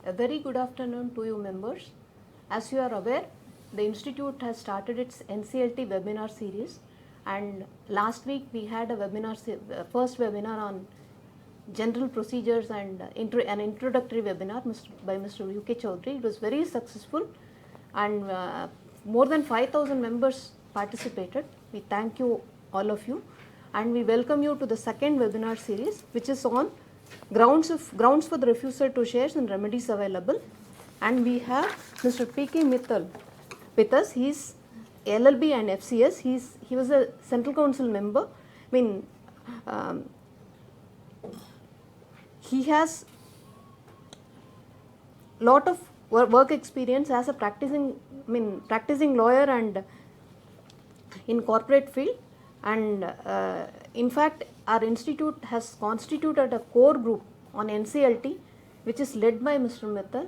A very good afternoon to you members. As you are aware, the institute has started its NCLT webinar series, and last week we had a webinar, first webinar on general procedures and an introductory webinar by Mr. UK Chaudhary. It was very successful, and more than 5,000 members participated. We thank you, all of you, and we welcome you to the second webinar series, which is on grounds for the refusal to shares and remedies available. And we have Mr. P.K. Mittal with us. He is LLB and FCS. He was a Central Council member. He has lot of work experience as a practicing lawyer and in corporate field, and in fact our institute has constituted a core group on NCLT which is led by Mr. Mittal,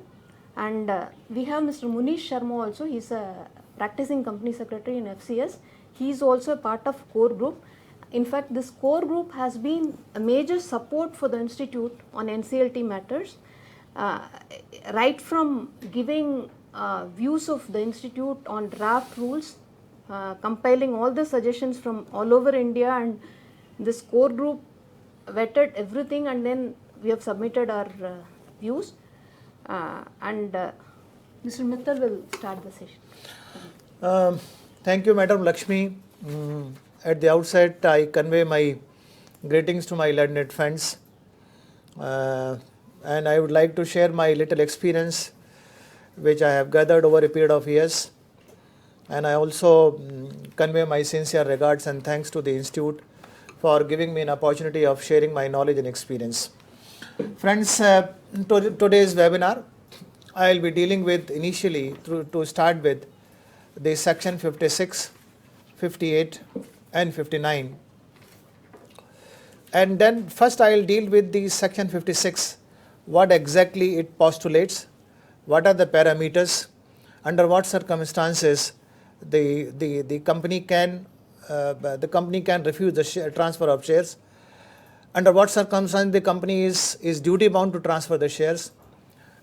and we have Mr. Munish Sharma also. He is a practicing company secretary in FCS. He is also a part of core group. In fact, this core group has been a major support for the institute on NCLT matters, right from giving views of the institute on draft rules, compiling all the suggestions from all over India, and this core group vetted everything, and then we have submitted our views, and Mr. Mittal will start the session. Thank you, Madam Lakshmi. At the outset, I convey my greetings to my learned friends, and I would like to share my little experience which I have gathered over a period of years, and I also convey my sincere regards and thanks to the Institute for giving me an opportunity of sharing my knowledge and experience. Friends, today's webinar, I will be dealing with initially to start with the section 56, 58 and 59, and then first I will deal with the section 56, what exactly it postulates, what are the parameters, under what circumstances the company can refuse the transfer of shares, under what circumstances the company is duty bound to transfer the shares.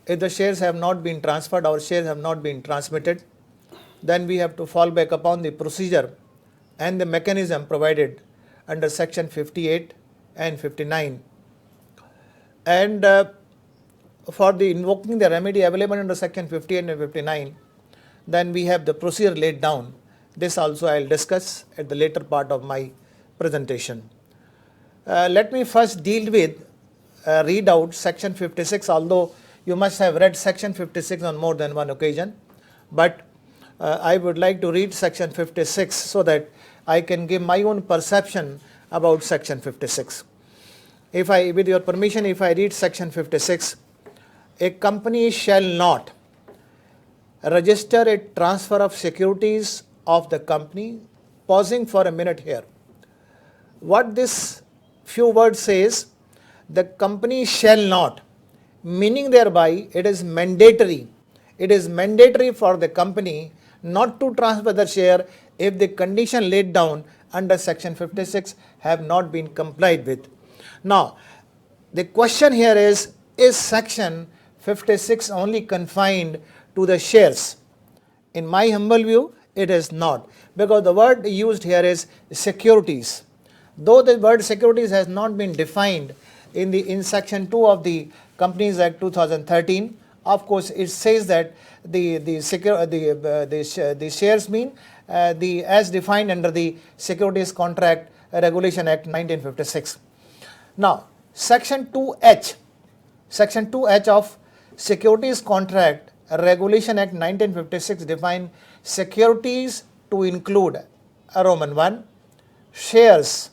If the shares have not been transferred or shares have not been transmitted, then we have to fall back upon the procedure and the mechanism provided under section 58 and 59. And for the invoking the remedy available under section 58 and 59, then we have the procedure laid down. This also I will discuss at the later part of my presentation. Let me first deal with read out section 56, although you must have read section 56 on more than one occasion, but I would like to read section 56 so that I can give my own perception about section 56. With your permission, if I read section 56, a company shall not register a transfer of securities of the company. Pausing for a minute here. What this few words says, the company shall not, meaning thereby it is mandatory. It is mandatory for the company not to transfer the share if the condition laid down under section 56 have not been complied with. Now, the question here is section 56 only confined to the shares? In my humble view, it is not, because the word used here is securities. Though the word securities has not been defined in section 2 of the Companies Act 2013, of course it says that the shares mean as defined under the Securities Contract Regulation Act 1956. Now, section 2H of Securities Contract Regulation Act 1956 define securities to include Roman 1, shares,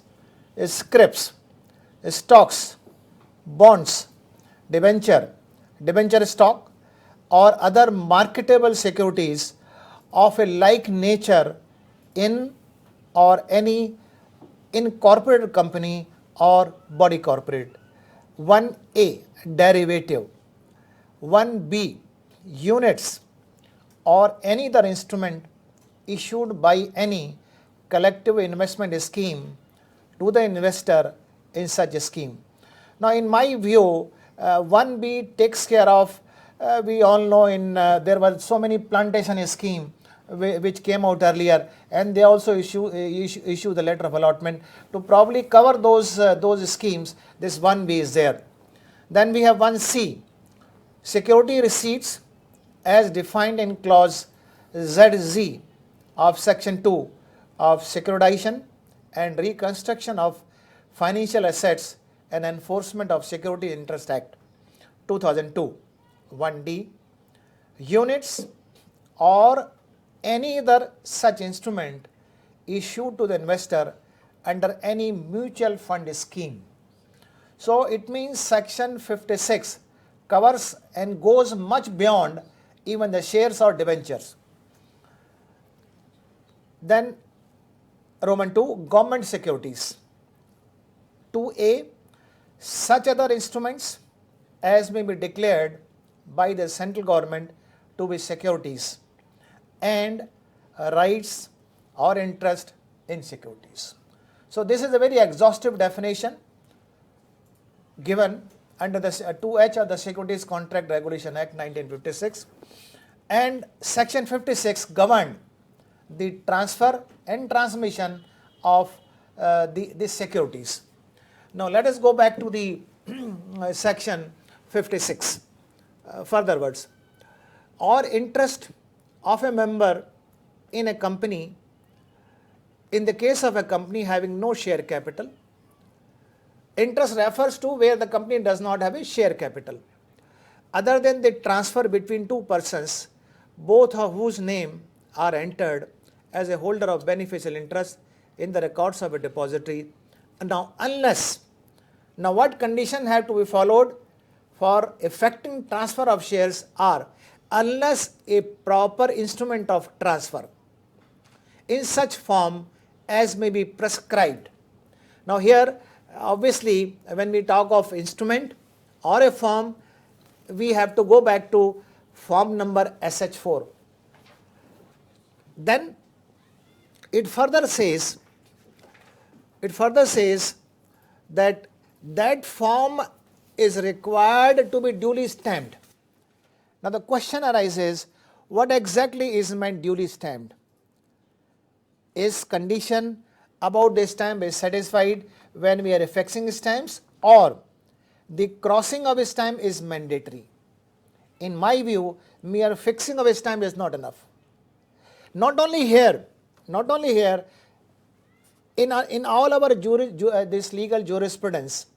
scrips, stocks, bonds, debenture stock, or other marketable securities of a like nature in or any incorporated company or body corporate. 1A, derivative. 1B, units or any other instrument issued by any collective investment scheme to the investor in such a scheme. Now, in my view, 1B takes care of We all know there were so many plantation scheme which came out earlier, and they also issue the letter of allotment to probably cover those schemes. This 1B is there. Then we have 1C, security receipts as defined in clause ZZ of section 2 of securitization and reconstruction of financial assets and enforcement of Security Interest Act 2002. 1D, units or any other such instrument issued to the investor under any mutual fund scheme. So it means section 56 covers and goes much beyond even the shares or debentures. Then Roman 2, government securities. 2A, such other instruments as may be declared by the central government to be securities and rights or interest in securities. So this is a very exhaustive definition given under the 2H of the Securities Contract Regulation Act 1956, and section 56 governed the transfer and transmission of these securities. Now let us go back to the section 56. Further words, or interest of a member in a company in the case of a company having no share capital. Interest refers to where the company does not have a share capital, other than the transfer between two persons, both of whose name are entered as a holder of beneficial interest in the records of a depository. Now what condition have to be followed for effecting transfer of shares are unless a proper instrument of transfer in such form as may be prescribed. Now here obviously when we talk of instrument or a form, we have to go back to form number SH4. Then it further says that form is required to be duly stamped. Now the question arises, what exactly is meant duly stamped? Is condition about the stamp is satisfied when we are affixing stamps, or the crossing of a stamp is mandatory? In my view, mere fixing of a stamp is not enough. Not only here, in all our this legal jurisprudence,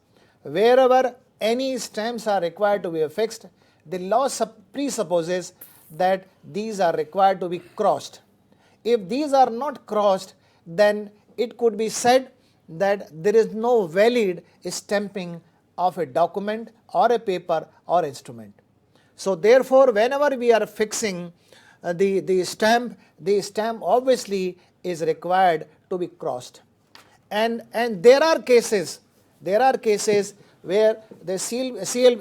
wherever any stamps are required to be affixed, the law presupposes that these are required to be crossed. If these are not crossed, then it could be said that there is no valid stamping of a document or a paper or instrument. So therefore, whenever we are fixing the stamp obviously is required to be crossed. And there are cases where the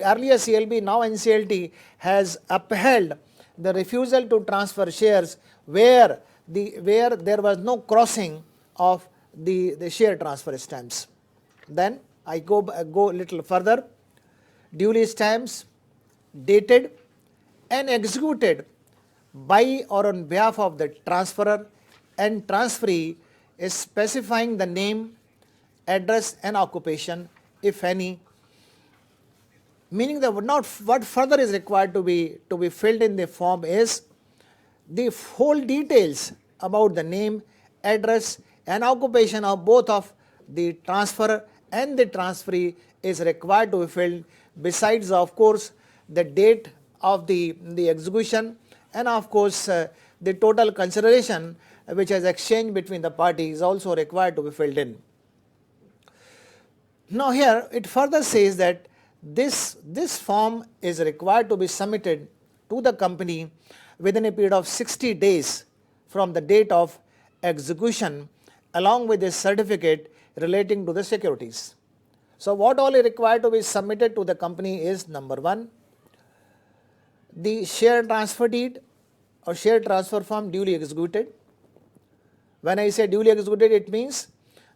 earlier CLB, now NCLT, has upheld the refusal to transfer shares where there was no crossing of the share transfer stamps. Then I go a little further. Duly stamps dated and executed by or on behalf of the transferor and transferee is specifying the name, address and occupation, if any, meaning that what further is required to be filled in the form is the whole details about the name, address and occupation of both of the transferor and the transferee is required to be filled, besides of course the date of the execution and of course the total consideration which has exchanged between the parties is also required to be filled in. Now here it further says that this form is required to be submitted to the company within a period of 60 days from the date of execution, along with a certificate relating to the securities. So what all is required to be submitted to the company is, number one, the share transfer deed or share transfer form duly executed. When I say duly executed, it means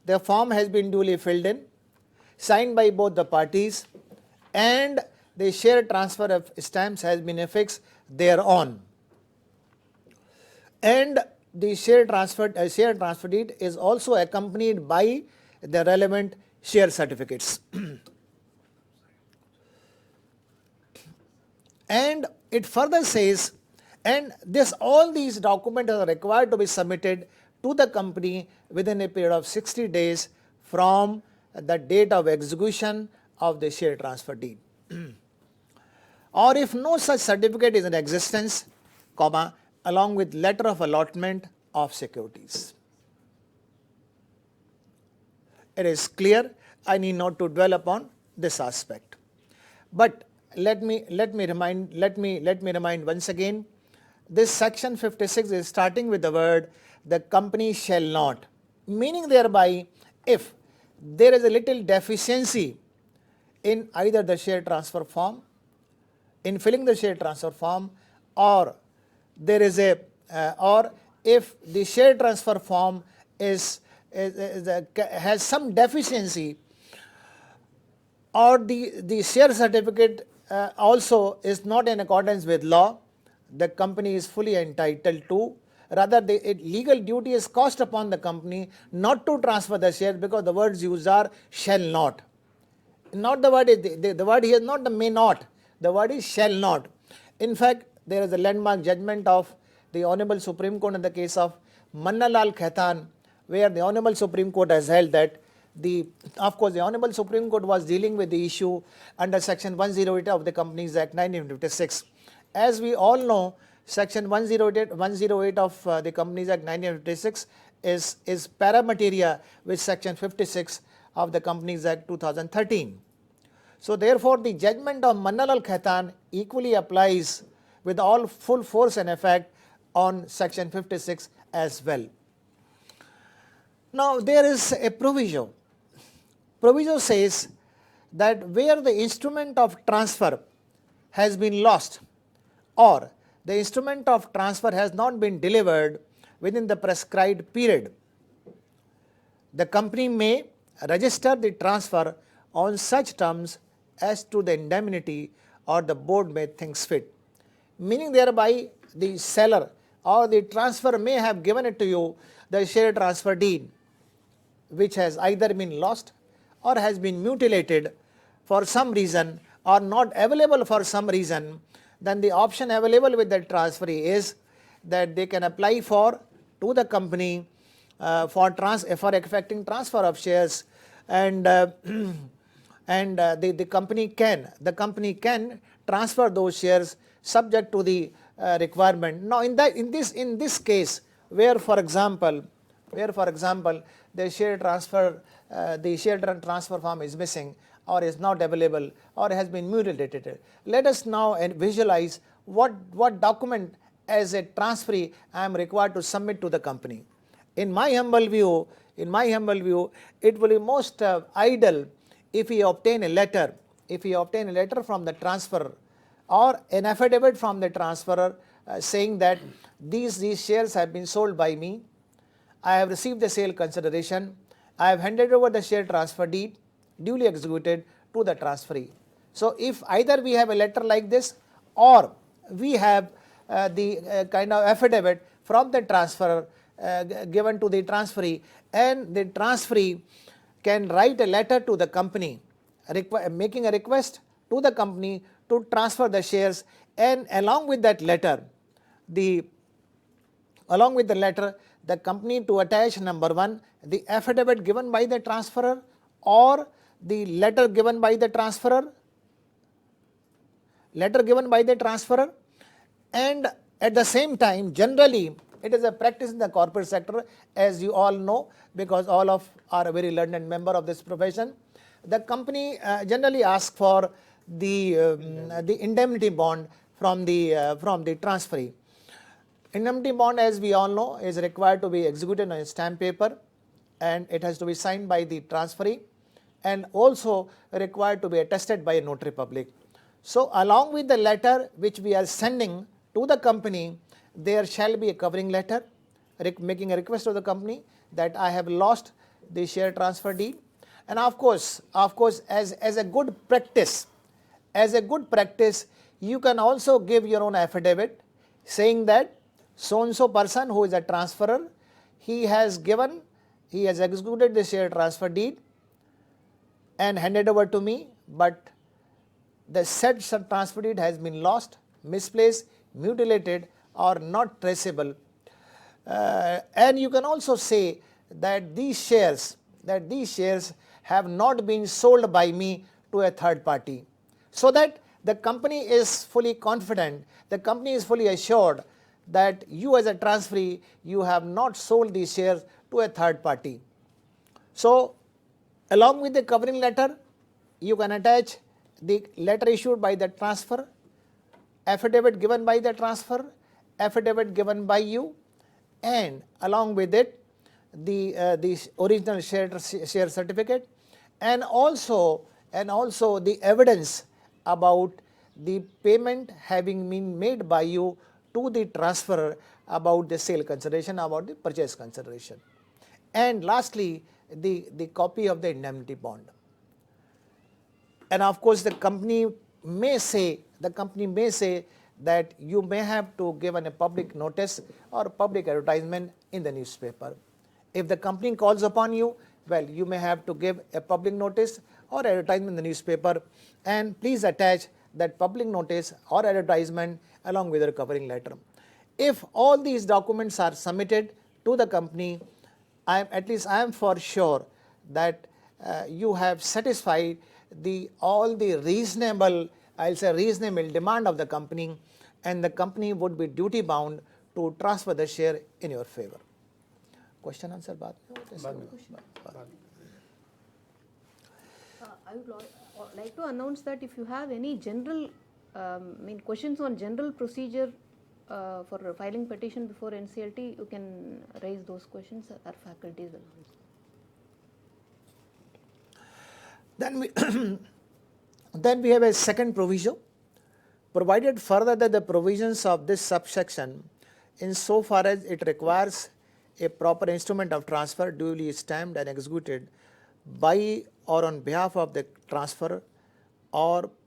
the form has been duly filled in, signed by both the parties, and the share transfer of stamps has been affixed thereon, and the share transfer deed is also accompanied by the relevant share certificates. And it further says, and all these documents are required to be submitted to the company within a period of 60 days from the date of execution of the share transfer deed. Or if no such certificate is in existence, comma, along with letter of allotment of securities. It is clear, I need not to dwell upon this aspect. But let me remind once again, this section 56 is starting with the word the company shall not, meaning thereby if there is a little deficiency in either the share transfer form, in filling the share transfer form, or there is or if the share transfer form has some deficiency, or the share certificate also is not in accordance with law, the company is fully entitled to, rather the legal duty is cast upon the company not to transfer the shares, because the words used are shall not. Not the word is the word here is not the may not, the word is shall not. In fact, there is a landmark judgment of the Honorable Supreme Court in the case of Mannalal Khaitan, where the Honorable Supreme Court has held that of course the Honorable Supreme Court was dealing with the issue under section 108 of the Companies Act 1956. As we all know, section 108 of the Companies Act 1956 is paramateria with section 56 of the Companies Act 2013. So therefore, the judgment of Mannalal Khaitan equally applies with all full force and effect on section 56 as well. Now there is a proviso. Proviso says that where the instrument of transfer has been lost, or the instrument of transfer has not been delivered within the prescribed period, the company may register the transfer on such terms as to the indemnity, or the board may think fit. Meaning thereby the seller or the transfer may have given it to you, the share transfer deed, which has either been lost or has been mutilated for some reason, or not available for some reason, then the option available with the transferee is that they can apply to the company for effecting transfer of shares, and the company can transfer those shares subject to the requirement. Now in this case, where for example the share transfer form is missing, or is not available, or has been mutilated, let us now visualize what document as a transferee I am required to submit to the company. In my humble view, it will be most ideal if we obtain a letter from the transferor, or an affidavit from the transferor saying that these shares have been sold by me, I have received the sale consideration, I have handed over the share transfer deed duly executed to the transferee. So if either we have a letter like this, or we have the kind of affidavit from the transferor given to the transferee, and the transferee can write a letter to the company making a request to the company to transfer the shares, and along with that letter the company to attach, number one, the affidavit given by the transferor, or the letter given by the transferor, and at the same time, generally it is a practice in the corporate sector, as you all know, because all of are a very learned member of this profession. The company generally asks for the indemnity bond from the transferee. Indemnity bond, as we all know, is required to be executed on a stamp paper, and it has to be signed by the transferee, and also required to be attested by a notary public. So along with the letter which we are sending to the company, there shall be a covering letter making a request to the company that I have lost the share transfer deed. And of course as a good practice, as a good practice, you can also give your own affidavit saying that so and so person who is a transferor, he has executed the share transfer deed and handed over to me, but the said transfer deed has been lost, misplaced, mutilated, or not traceable. And you can also say that these shares have not been sold by me to a third party, so that the company is fully confident, the company is fully assured that you as a transferee, you have not sold these shares to a third party. So along with the covering letter, you can attach the letter issued by the transfer, affidavit given by the transfer, affidavit given by you, and along with it the original share certificate, and also the evidence about the payment having been made by you to the transferor about the sale consideration, about the purchase consideration, and lastly the copy of the indemnity bond. And of course, the company may say that you may have to give a public notice or public advertisement in the newspaper. If the company calls upon you, well, you may have to give a public notice or advertisement in the newspaper, and please attach that public notice or advertisement along with your covering letter. If all these documents are submitted to the company, I am for sure that you have satisfied all the reasonable demand of the company, and the company would be duty bound to transfer the share in your favor. Question answer baat mein hote? I would like to announce that if you have any general questions on general procedure for filing petition before NCLT, you can raise those questions. Our faculties will answer. Then we have a second provision, provided further that the provisions of this subsection, insofar as it requires a proper instrument of transfer duly stamped and executed by or on behalf of the transferor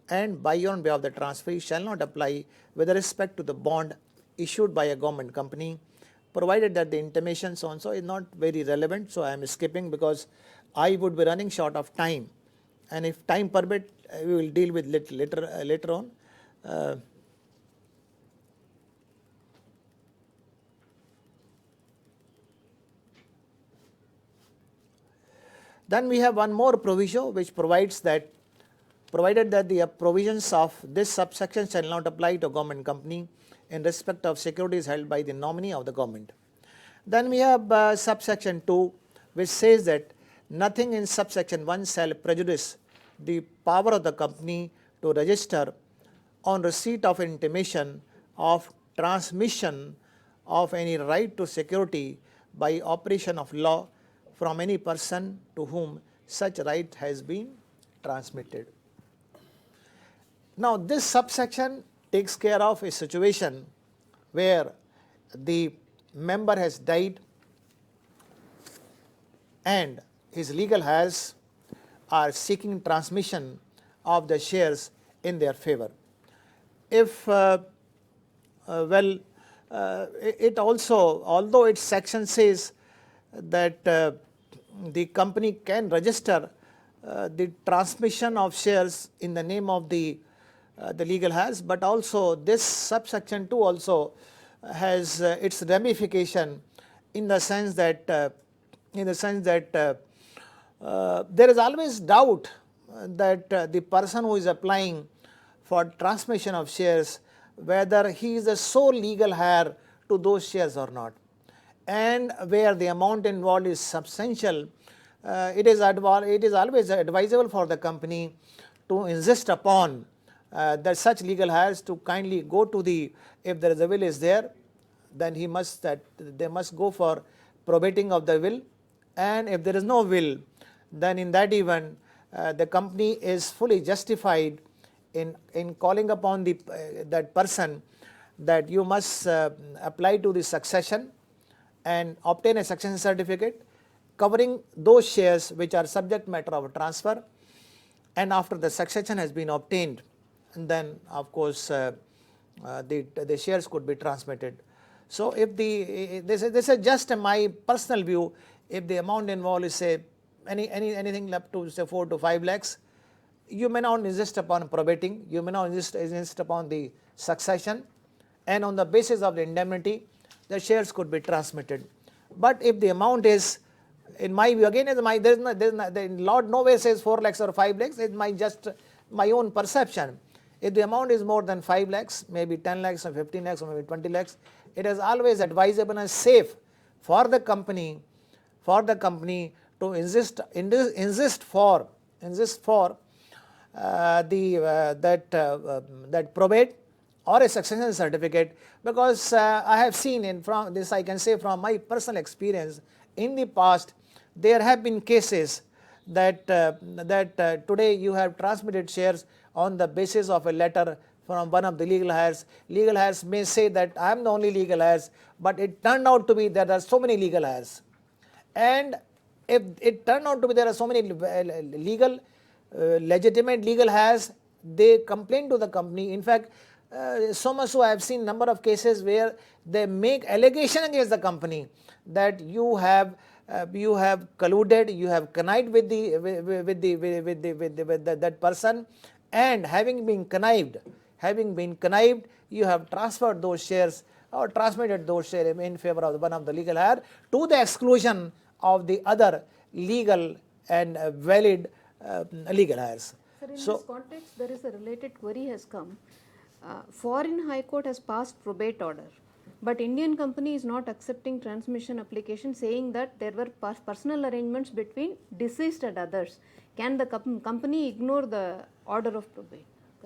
and by or on behalf of the transferee, shall not apply with respect to the bond issued by a government company, provided that the intimation so and so is not very relevant. So I am skipping because I would be running short of time, and if time permit, we will deal with later on. Then we have one more provision which provided that the provisions of this subsection shall not apply to a government company in respect of securities held by the nominee of the government. Then we have subsection 2, which says that nothing in subsection 1 shall prejudice the power of the company to register on receipt of intimation of transmission of any right to security by operation of law from any person to whom such right has been transmitted. Now, this subsection takes care of a situation where the member has died and his legal heirs are seeking transmission of the shares in their favor. If it also, although its section says that the company can register the transmission of shares in the name of the legal heirs, but also this subsection 2 also has its ramification in the sense that there is always doubt that the person who is applying for transmission of shares, whether he is the sole legal heir to those shares or not, and where the amount involved is substantial, it is always advisable for the company to insist upon that such legal heirs to kindly go to if there is a will is there, then they must go for probating of the will, and if there is no will, then in that event the company is fully justified in calling upon that person that you must apply to the succession and obtain a succession certificate covering those shares which are subject matter of transfer, and after the succession has been obtained, then of course the shares could be transmitted. So if this is just my personal view, if the amount involved is say anything up to say 4 to 5 lakhs, you may not insist upon probating, you may not insist upon the succession, and on the basis of the indemnity, the shares could be transmitted. But if the amount is, in my view, again, the law nowhere says 4 lakhs or 5 lakhs, it's my own perception. If the amount is more than 5 lakhs, maybe 10 lakhs or 15 lakhs or maybe 20 lakhs, it is always advisable and safe for the company to insist for that probate or a succession certificate, because I have seen from this, I can say from my personal experience in the past, there have been cases that today you have transmitted shares on the basis of a letter from one of the legal heirs. Legal heirs may say that I am the only legal heirs, but it turned out to be that there are so many legal heirs. And if it turned out to be there are so many legitimate legal heirs, they complain to the company. In fact, so much so I have seen number of cases where they make allegation against the company that you have colluded, you have connived with that person, and having been connived, you have transferred those shares or transmitted those shares in favor of one of the legal heir to the exclusion of the other legal and valid legal heirs. Sir, in this context, there is a related query has come. Foreign High Court has passed probate order, but Indian company is not accepting transmission application, saying that there were personal arrangements between deceased and others. Can the company ignore the order of probate?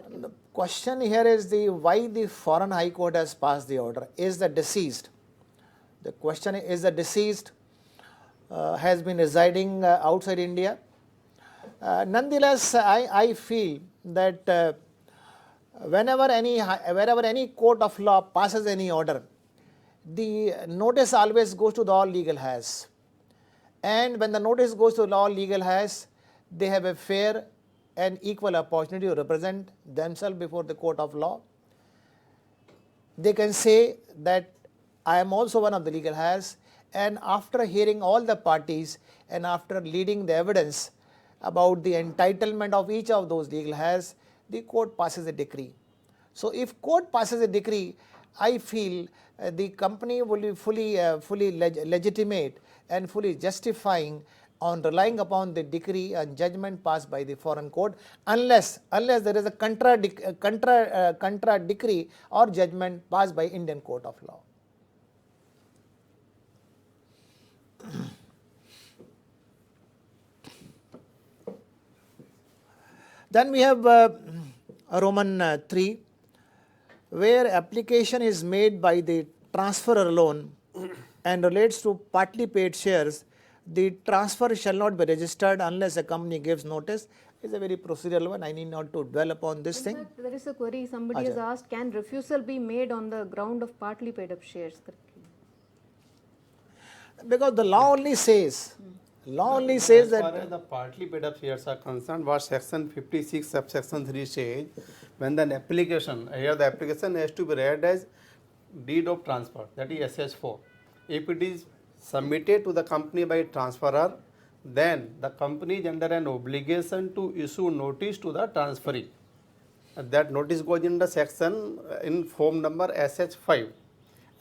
The question here is why the Foreign High Court has passed the order. Is the deceased? The question is the deceased has been residing outside India. Nonetheless, I feel that whenever any court of law passes any order, the notice always goes to the all legal heirs. And when the notice goes to the all legal heirs, they have a fair and equal opportunity to represent themselves before the court of law. They can say that I am also one of the legal heirs, and after hearing all the parties and after leading the evidence about the entitlement of each of those legal heirs, the court passes a decree. So if court passes a decree, I feel the company will be fully legitimate and fully justifying on relying upon the decree and judgment passed by the foreign court, unless there is a contra decree or judgment passed by Indian court of law. Then we have Roman 3, where application is made by the transferor alone and relates to partly paid shares. The transfer shall not be registered unless a company gives notice. It's a very procedural one. I need not to dwell upon this thing. In fact, there is a query somebody has asked, can refusal be made on the ground of partly paid up shares? Because the law only says, as far as the partly paid up shares are concerned, what section 56 subsection 3 says, when the application has to be read as deed of transfer, that is SS4. If it is submitted to the company by transferor, then the company is under an obligation to issue notice to the transferee. That notice goes in the section in form number SS5.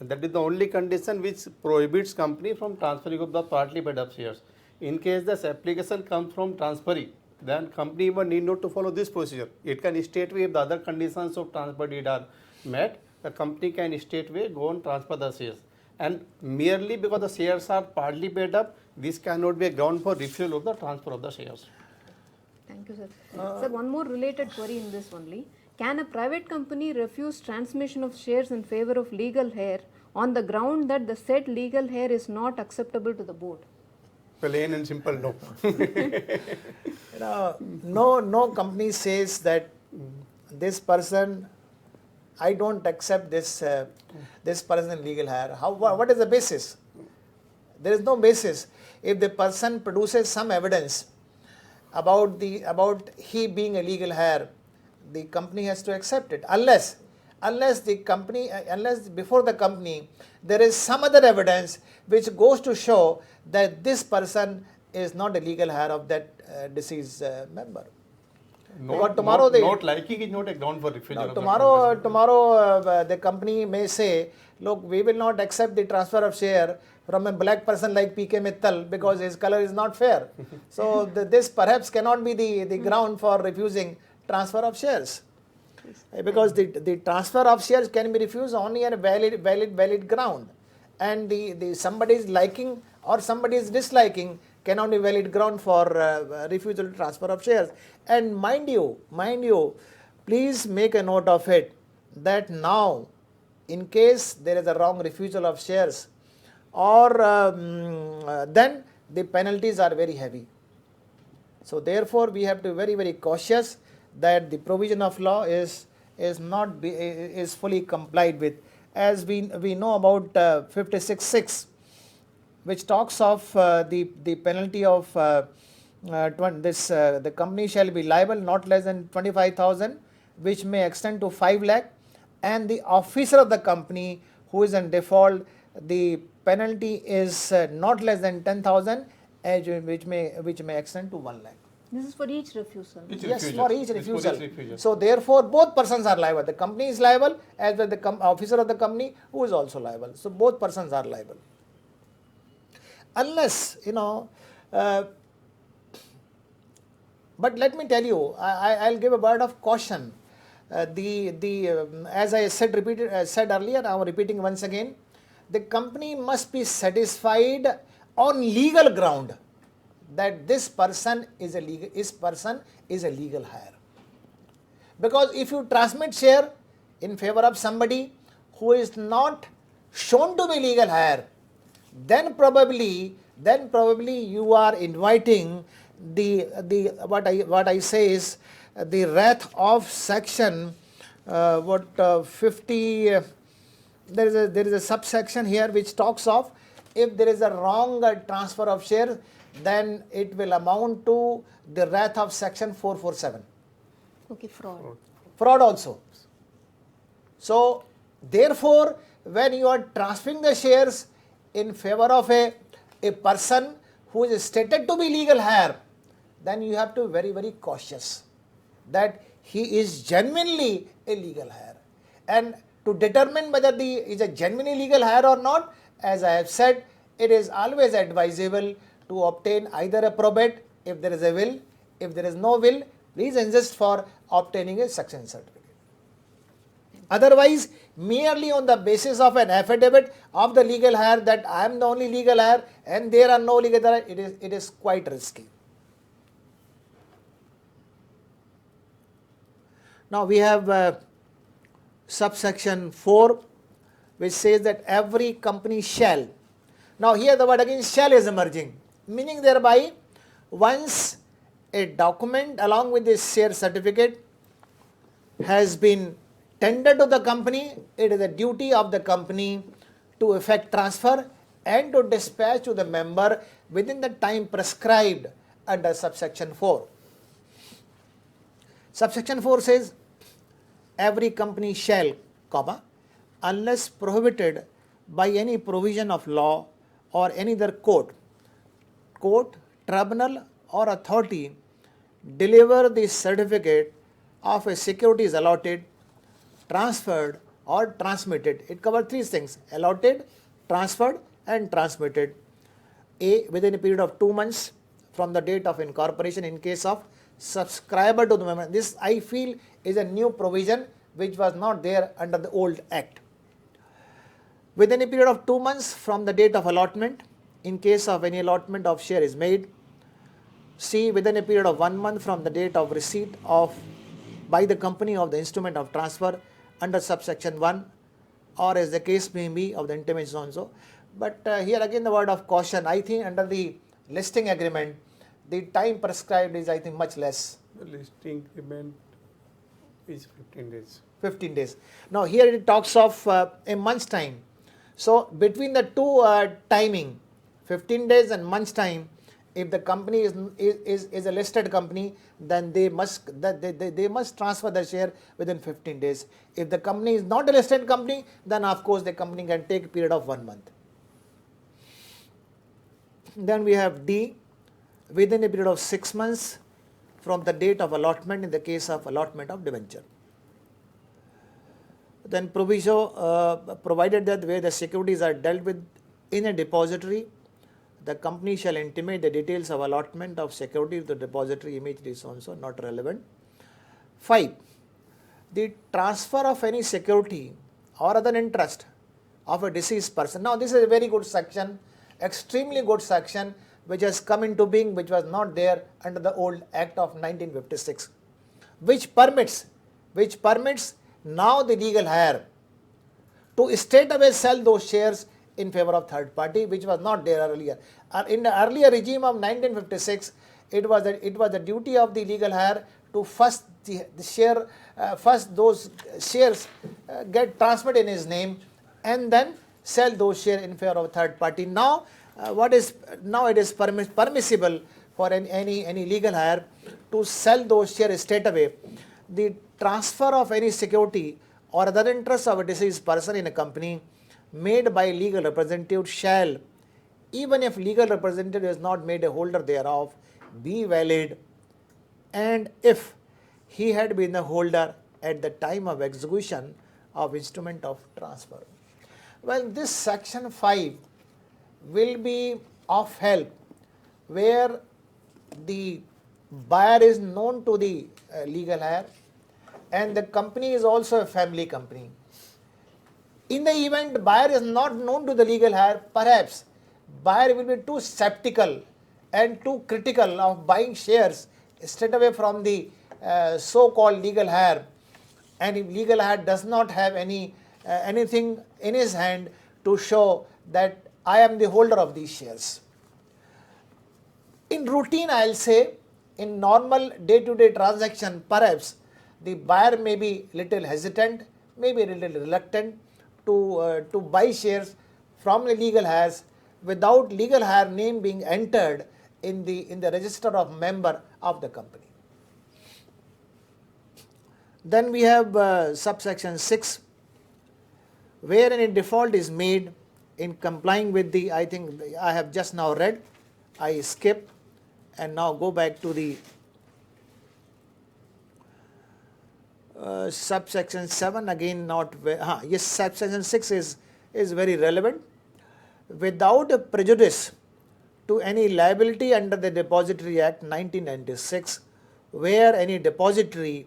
That is the only condition which prohibits company from transferring of the partly paid up shares. In case this application comes from transferee, then company even need not to follow this procedure. It can straightway, if the other conditions of transfer deed are met, the company can straightway go and transfer the shares. And merely because the shares are partly paid up, this cannot be a ground for refusal of the transfer of the shares. Thank you, sir. Sir, one more related query in this only. Can a private company refuse transmission of shares in favor of legal heir on the ground that the said legal heir is not acceptable to the board? Plain and simple, no. No company says that this person, I don't accept this person legal heir. What is the basis? There is no basis. If the person produces some evidence about he being a legal heir, the company has to accept it, unless the company, unless before the company there is some other evidence which goes to show that this person is not a legal heir of that deceased member. Because tomorrow not liking is not a ground for refusal. No, tomorrow the company may say, look, we will not accept the transfer of share from a black person like PK Mittal because his color is not fair. So this perhaps cannot be the ground for refusing transfer of shares. Because the transfer of shares can be refused only on a valid ground. And the somebody's liking or somebody's disliking cannot be valid ground for refusal to transfer of shares. And mind you, please make a note of it that now, in case there is a wrong refusal of shares, or then the penalties are very heavy. So therefore, we have to be very, very cautious that the provision of law is fully complied with. As we know about 56(6), which talks of the penalty of the company shall be liable not less than 25,000, which may extend to 5 lakh, and the officer of the company who is in default, the penalty is not less than 10,000, which may extend to 1 lakh. This is for each refusal. Yes, for each refusal. So therefore, both persons are liable. The company is liable, as well the officer of the company who is also liable. So both persons are liable. Unless, but let me tell you, I'll give a word of caution. As I said earlier, I am repeating once again, the company must be satisfied on legal ground that this person is a legal heir. Because if you transmit share in favor of somebody who is not shown to be legal heir, then probably you are inviting what I say is the wrath of section 50. There is a subsection here which talks of if there is a wrong transfer of shares, then it will amount to the wrath of section 447. Okay, fraud. Fraud also. So therefore, when you are transferring the shares in favor of a person who is stated to be legal heir, then you have to be very, very cautious that he is genuinely a legal heir. And to determine whether he is a genuinely legal heir or not, as I have said, it is always advisable to obtain either a probate if there is a will. If there is no will, please insist for obtaining a succession certificate. Otherwise, merely on the basis of an affidavit of the legal heir that I am the only legal heir and there are no legal heir, it is quite risky. Now we have subsection 4, which says that every company shall. Now here the word again shall is emerging, meaning thereby once a document along with this share certificate has been tendered to the company, it is a duty of the company to effect transfer and to dispatch to the member within the time prescribed under subsection 4. Subsection 4 says every company shall, unless prohibited by any provision of law or any other court, tribunal or authority, deliver the certificate of a securities allotted, transferred or transmitted. It covers 3 things: allotted, transferred and transmitted. A, within a period of 2 months from the date of incorporation in case of subscriber to the member. This I feel is a new provision which was not there under the old act. Within a period of 2 months from the date of allotment in case of any allotment of share is made. C, within a period of 1 month from the date of receipt of by the company of the instrument of transfer under subsection 1, or as the case may be of the intimation also. But here again the word of caution, I think under the listing agreement the time prescribed is I think much less. The listing agreement is 15 days. 15 days. Now here it talks of a month's time. So between the two timing, 15 days and month's time, If the company is a listed company, then they must transfer the share within 15 days. If the company is not a listed company, then of course the company can take a period of 1 month. Then we have D, within a period of 6 months from the date of allotment in the case of allotment of debenture. Then proviso, provided that where the securities are dealt with in a depository, the company shall intimate the details of allotment of security to the depository immediately, so and so, not relevant. 5. The transfer of any security or other interest of a deceased person. Now this is a very good section, extremely good section, which has come into being, which was not there under the old Act of 1956, which permits now the legal heir to straightaway sell those shares in favor of third party, which was not there earlier. In the earlier regime of 1956, it was the duty of the legal heir to first those shares get transferred in his name, and then sell those shares in favor of third party. Now, it is permissible for any legal heir to sell those shares straight away. The transfer of any security or other interest of a deceased person in a company made by legal representative shall, even if legal representative is not made a holder thereof, be valid, and if he had been the holder at the time of execution of instrument of transfer. Well, this section 5 will be of help where the buyer is known to the legal heir and the company is also a family company. In the event buyer is not known to the legal heir, perhaps buyer will be too skeptical and too critical of buying shares straight away from the so-called legal heir, and if legal heir does not have anything in his hand to show that I am the holder of these shares. In routine, I will say, in normal day-to-day transaction, perhaps the buyer may be little hesitant, maybe a little reluctant to buy shares from the legal heirs without legal heir name being entered in the register of member of the company. Then we have subsection 6, where any default is made in complying with the, I think I have just now read, I skip and now go back to the subsection 7, again not, yes, subsection 6 is very relevant. Without a prejudice to any liability under the Depository Act 1996, where any depository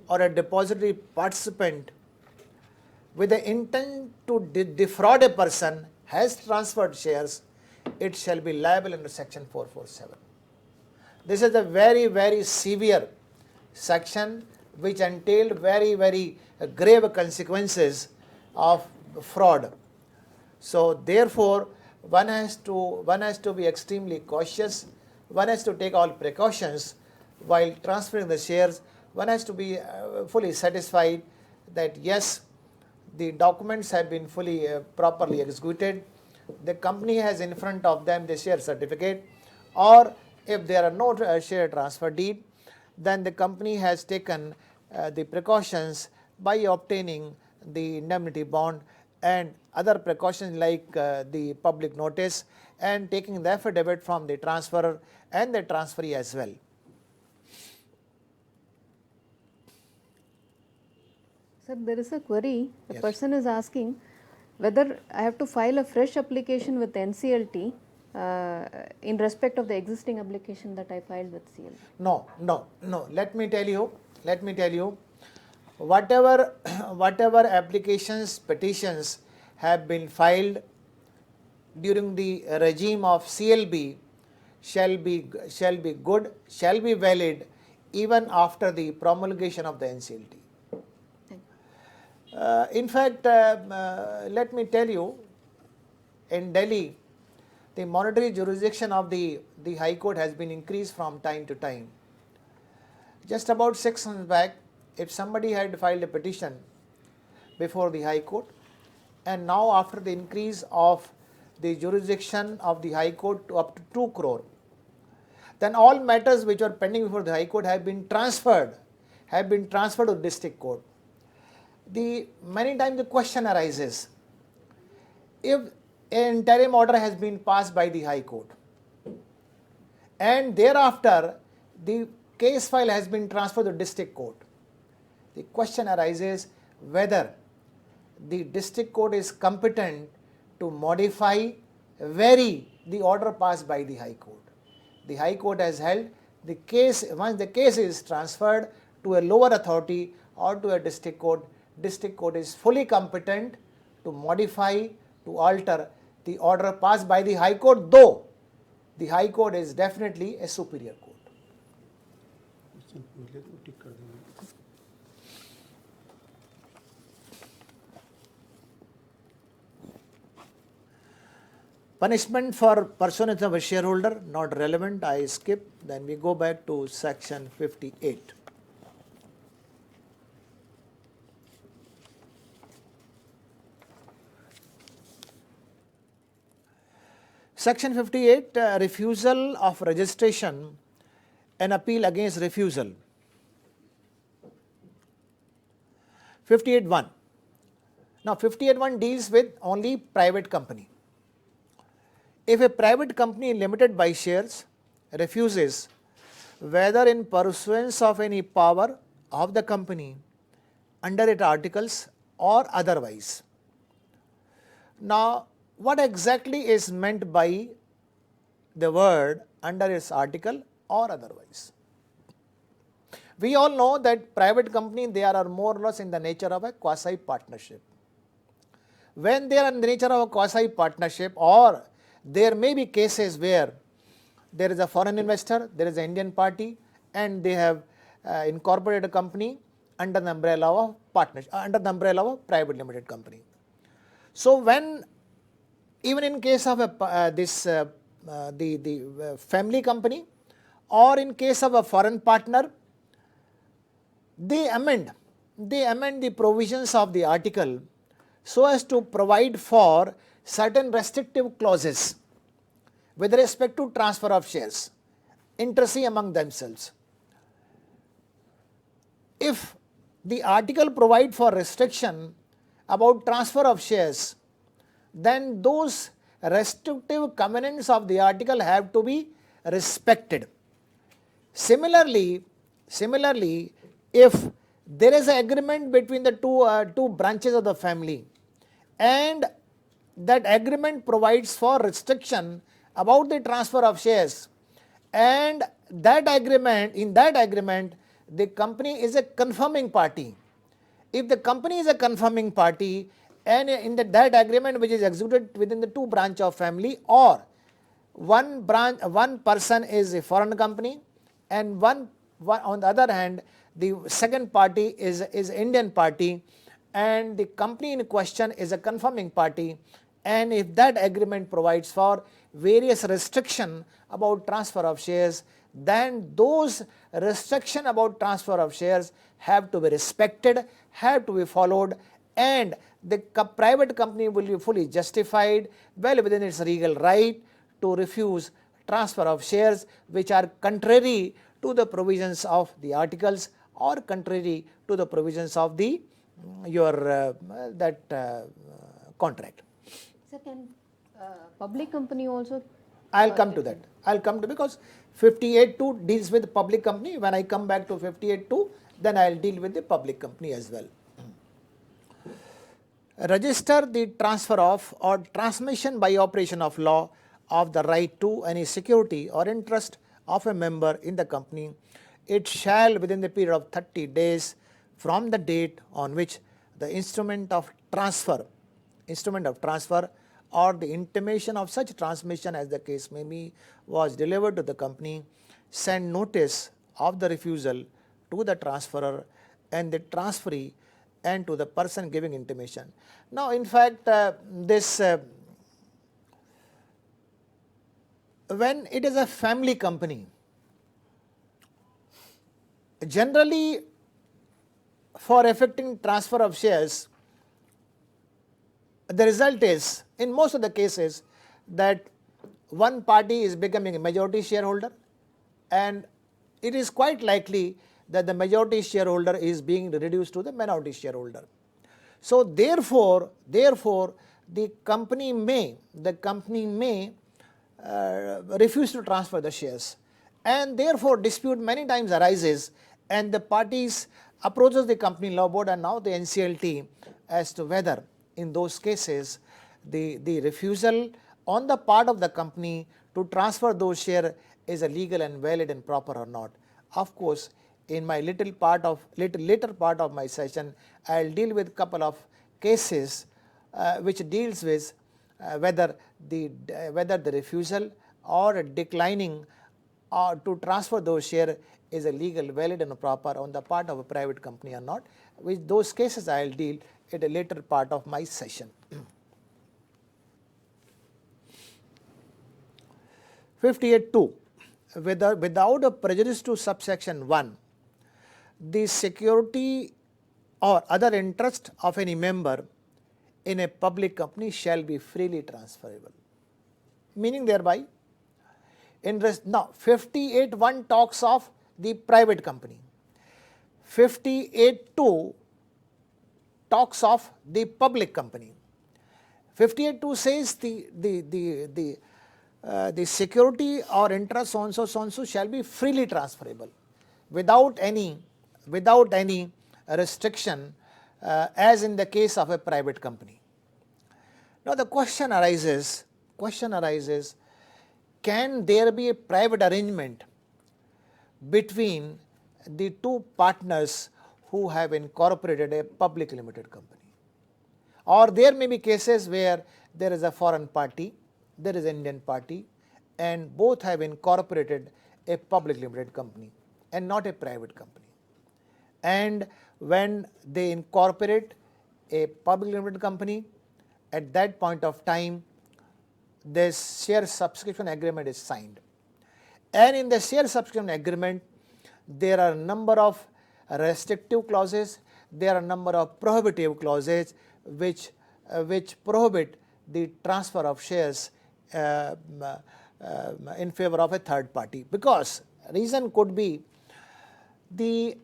or a depository participant with the intent to defraud a person has transferred shares, it shall be liable under section 447. This is a very, very severe section which entailed very, very grave consequences of fraud. So therefore, one has to be extremely cautious, one has to take all precautions while transferring the shares. One has to be fully satisfied that yes, the documents have been fully properly executed, the company has in front of them the share certificate, or if there are no share transfer deed, then the company has taken the precautions by obtaining the indemnity bond and other precautions like the public notice and taking the affidavit from the transferor and the transferee as well. Sir, there is a query. The Yes. person is asking whether I have to file a fresh application with NCLT in respect of the existing application that I filed with CLT. No. Let me tell you, whatever applications, petitions have been filed during the regime of CLB shall be good, shall be valid even after the promulgation of the NCLT. In fact, let me tell you, in Delhi, the monetary jurisdiction of the High Court has been increased from time to time. Just about 6 months back, if somebody had filed a petition before the High Court, and now after the increase of the jurisdiction of the High Court to up to 2 crore, then all matters which were pending before the High Court have been transferred to district court. Many times the question arises, if an interim order has been passed by the High Court and thereafter the case file has been transferred to district court, the question arises whether the district court is competent to modify, vary the order passed by the High Court. The High Court has held the case, once the case is transferred to a lower authority or to a district court is fully competent to modify, to alter the order passed by the High Court, though the High Court is definitely a superior court. Punishment for personage of a shareholder, not relevant, I skip. Then we go back to section 58. Section 58, refusal of registration and appeal against refusal. 58.1. Now 58.1 deals with only private company. If a private company limited by shares refuses, whether in pursuance of any power of the company under its articles or otherwise. Now, what exactly is meant by the word under its article or otherwise? We all know that private company, they are more or less in the nature of a quasi partnership. When they are in the nature of a quasi partnership, or there may be cases where there is a foreign investor, there is an Indian party, and they have incorporated a company under the umbrella of partnership, under the umbrella of a private limited company. So when even in case of a family company, or in case of a foreign partner, they amend the provisions of the article so as to provide for certain restrictive clauses with respect to transfer of shares, intricacy among themselves. If the article provides for restriction about transfer of shares, then those restrictive covenants of the article have to be respected. Similarly, if there is an agreement between the two branches of the family, and that agreement provides for restriction about the transfer of shares, and in that agreement the company is a confirming party. If the company is a confirming party, and in that agreement which is executed within the two branch of family, or one person is a foreign company, and one on the other hand the second party is Indian party, and the company in question is a confirming party, and if that agreement provides for various restriction about transfer of shares, then those restriction about transfer of shares have to be respected, have to be followed, and the private company will be fully justified, well within its legal right, to refuse transfer of shares which are contrary to the provisions of the articles or contrary to the provisions of the contract. Sir, can public company also? I'll come to that. Because 58.2 deals with public company. When I come back to 58.2, then I'll deal with the public company as well. Register the transfer of or transmission by operation of law of the right to any security or interest of a member in the company. It shall, within the period of 30 days from the date on which the instrument of transfer or the intimation of such transmission, as the case may be, was delivered to the company, send notice of the refusal to the transferor and the transferee and to the person giving intimation. Now, in fact, when it is a family company, generally for effecting transfer of shares, the result is, in most of the cases, that one party is becoming a majority shareholder and it is quite likely that the majority shareholder is being reduced to the minority shareholder. So therefore, the company may refuse to transfer the shares, and therefore dispute many times arises, and the parties approaches the company law board and now the NCLT as to whether in those cases the refusal on the part of the company to transfer those shares is a legal and valid and proper or not. Of course, in my later part of my session, I will deal with couple of cases which deals with whether the refusal or declining to transfer those shares is a legal, valid and proper on the part of a private company or not. With those cases I will deal at a later part of my session. 58.2. Without a prejudice to subsection 1, the security or other interest of any member in a public company shall be freely transferable. Meaning thereby, now 58.1 talks of the private company, 58.2 talks of the public company. 58.2 says the security or interest so and so shall be freely transferable without any restriction as in the case of a private company. Now the question arises, can there be a private arrangement between the two partners who have incorporated a public limited company? Or there may be cases where there is a foreign party, there is an Indian party, and both have incorporated a public limited company and not a private company. And when they incorporate a public limited company, at that point of time this share subscription agreement is signed. And in the share subscription agreement, there are a number of restrictive clauses, there are a number of prohibitive clauses which prohibit the transfer of shares in favor of a third party. Because reason could be the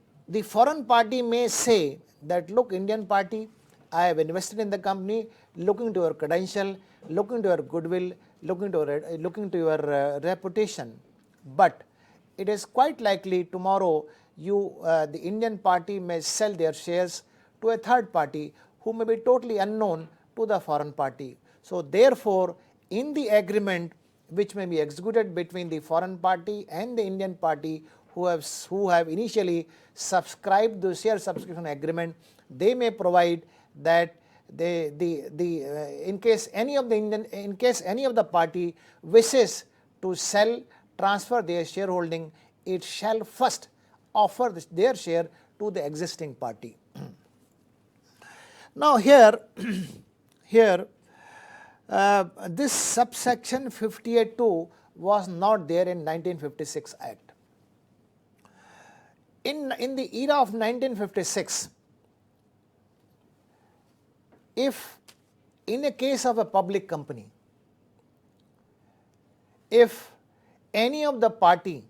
foreign party may say that, look, Indian party, I have invested in the company, looking to your credential, looking to your goodwill, looking to your reputation. But it is quite likely tomorrow the Indian party may sell their shares to a third party who may be totally unknown to the foreign party. So therefore, in the agreement which may be executed between the foreign party and the Indian party who have initially subscribed the share subscription agreement, they may provide that in case any of the party wishes to transfer their shareholding, it shall first offer their share to the existing party. Now here this subsection 58.2 was not there in 1956 Act. In the era of 1956, if in a case of a public company, if any of the party,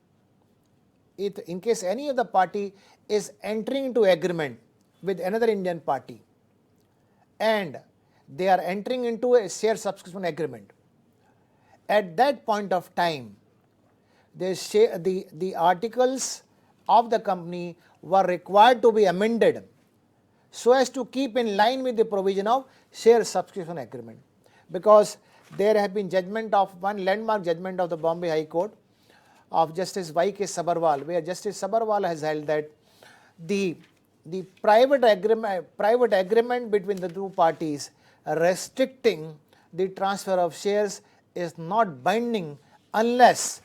in case any of the party is entering into agreement with another Indian party and they are entering into a share subscription agreement, at that point of time the articles of the company were required to be amended so as to keep in line with the provision of share subscription agreement. Because there have been one landmark judgment of the Bombay High Court of Justice Y.K. Sabharwal, where Justice Sabharwal has held that the private agreement between the two parties restricting the transfer of shares is not binding unless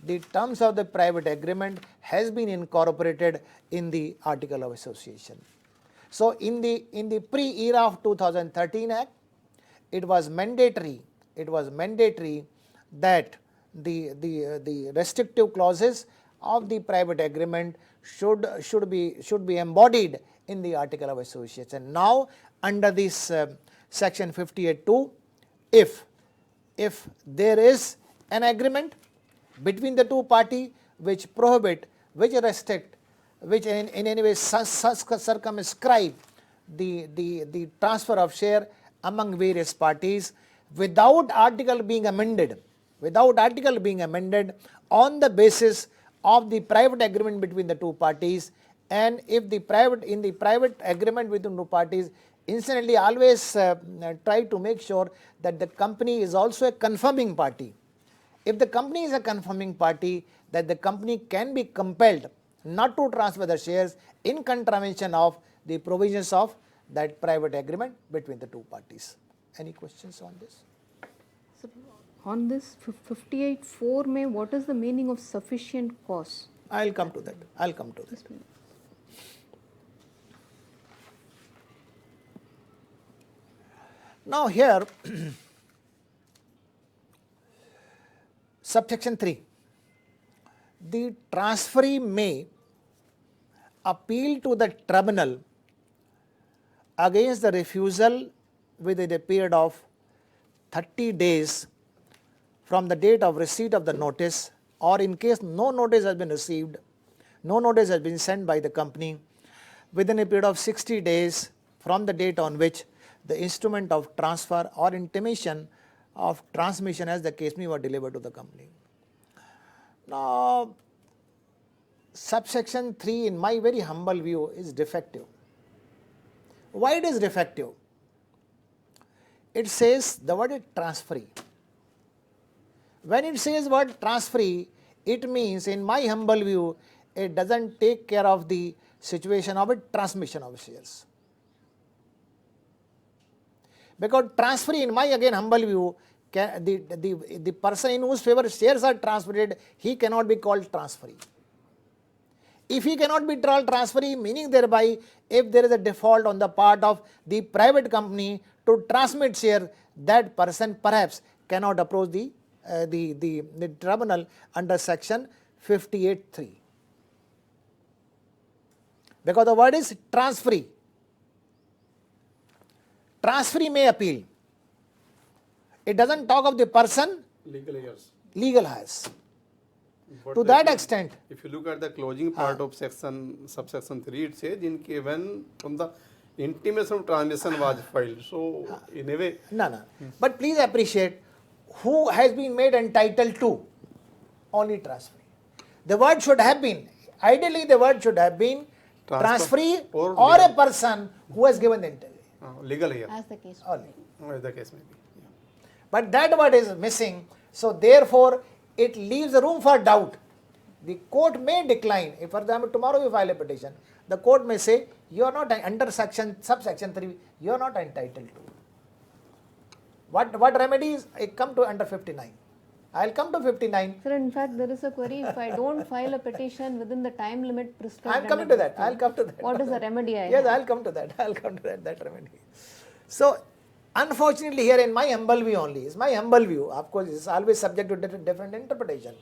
the terms of the private agreement has been incorporated in the Article of Association. So in the pre-era of 2013 Act, it was mandatory that the restrictive clauses of the private agreement should be embodied in the Article of Association. Now under this section 58.2, if there is an agreement between the two party which prohibit, which restrict, which in any way circumscribe the transfer of share among various parties without article being amended, on the basis of the private agreement between the two parties. And if the private agreement between two parties, incidentally always try to make sure that the company is also a confirming party. If the company is a confirming party, that the company can be compelled not to transfer the shares in contravention of the provisions of that private agreement between the two parties. Any questions on this? So, on this 58.4 में, what is the meaning of sufficient cause? I'll come to that. Now here, subsection 3, the transferee may appeal to the tribunal against the refusal within a period of 30 days from the date of receipt of the notice, or in case no notice has been received, no notice has been sent by the company, within a period of 60 days from the date on which the instrument of transfer or intimation of transmission, as the case may, were delivered to the company. Now, subsection 3, in my very humble view, is defective. Why it is defective? It says the word is transferee. When it says word transferee, it means, in my humble view, it doesn't take care of the situation of a transmission of shares. Because transferee, in my again humble view, the person in whose favor shares are transferred, he cannot be called transferee. If he cannot be called transferee, meaning thereby, if there is a default on the part of the private company to transmit share, that person perhaps cannot approach the tribunal under section 58.3. Because the word is transferee. Transferee may appeal. It doesn't talk of the person. Legal heirs. But To that extent, if you look at the closing part of subsection 3, it says when from the intimation of transmission was filed. So in a way, no. But please appreciate who has been made entitled to only transferee. The word should have been, ideally the word should have been transferee or a person who has given the legal here. As the case. As the case may be. Yeah. But that word is missing, so therefore it leaves room for doubt. The court may decline. If, for example, tomorrow you file a petition, the court may say you are not under subsection 3, you are not entitled to. What remedies? I come to under 59. I will come to 59. Sir, in fact, there is a query. If I don't file a petition within the time limit prescribed, I am coming to that. I will come to that. What is the remedy? Yes, I will come to that. That remedy. So, unfortunately, here in my humble view only, is my humble view. Of course, it is always subject to different interpretation.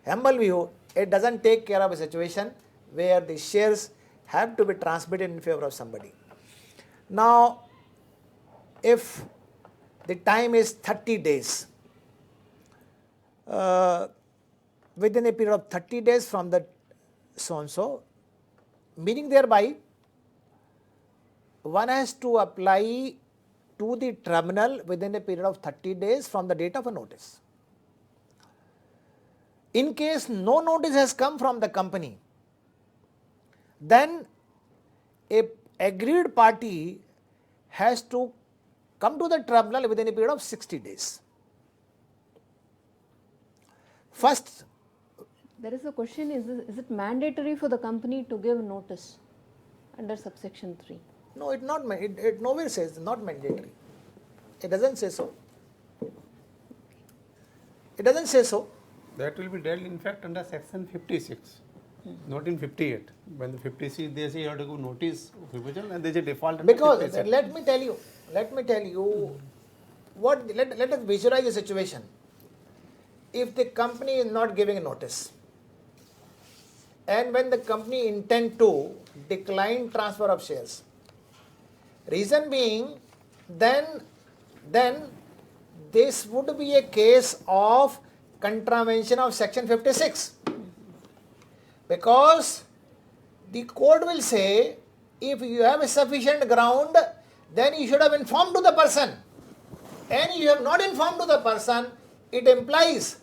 Humble view, it doesn't take care of a situation where the shares have to be transmitted in favor of somebody. Now, if the time is 30 days, within a period of 30 days from the so-and-so, meaning thereby, one has to apply to the tribunal within a period of 30 days from the date of a notice. In case no notice has come from the company, then a agreed party has to come to the tribunal within a period of 60 days. First, there is a question, is it mandatory for the company to give notice under subsection 3? No, it nowhere says not mandatory. It doesn't say so. It doesn't say so. That will be dealt in fact under section 56, not in 58. When the 56 they say you have to give notice of revision and there is a default under Because 56. let me tell you what, let us visualize the situation. If the company is not giving a notice, and when the company intend to decline transfer of shares, reason being, then this would be a case of contravention of section 56. Because the court will say, if you have a sufficient ground, then you should have informed to the person. And you have not informed to the person, it implies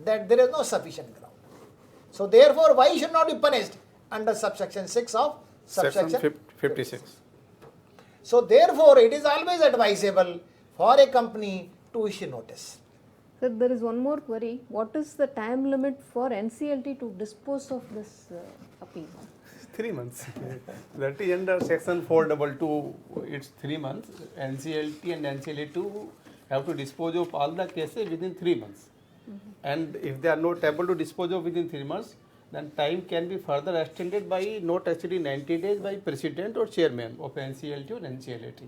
that there is no sufficient ground. So therefore, why should not be punished under subsection 6 of subsection Section 56. So therefore, it is always advisable for a company to issue notice. Sir, there is one more query. What is the time limit for NCLT to dispose of this appeal? 3 months. That is under section 422. It's 3 months. NCLT and NCLT have to dispose of all the cases within 3 months. And if they are not able to dispose of within 3 months, then time can be further extended by not exceeding 90 days by president or chairman of NCLT or NCLT.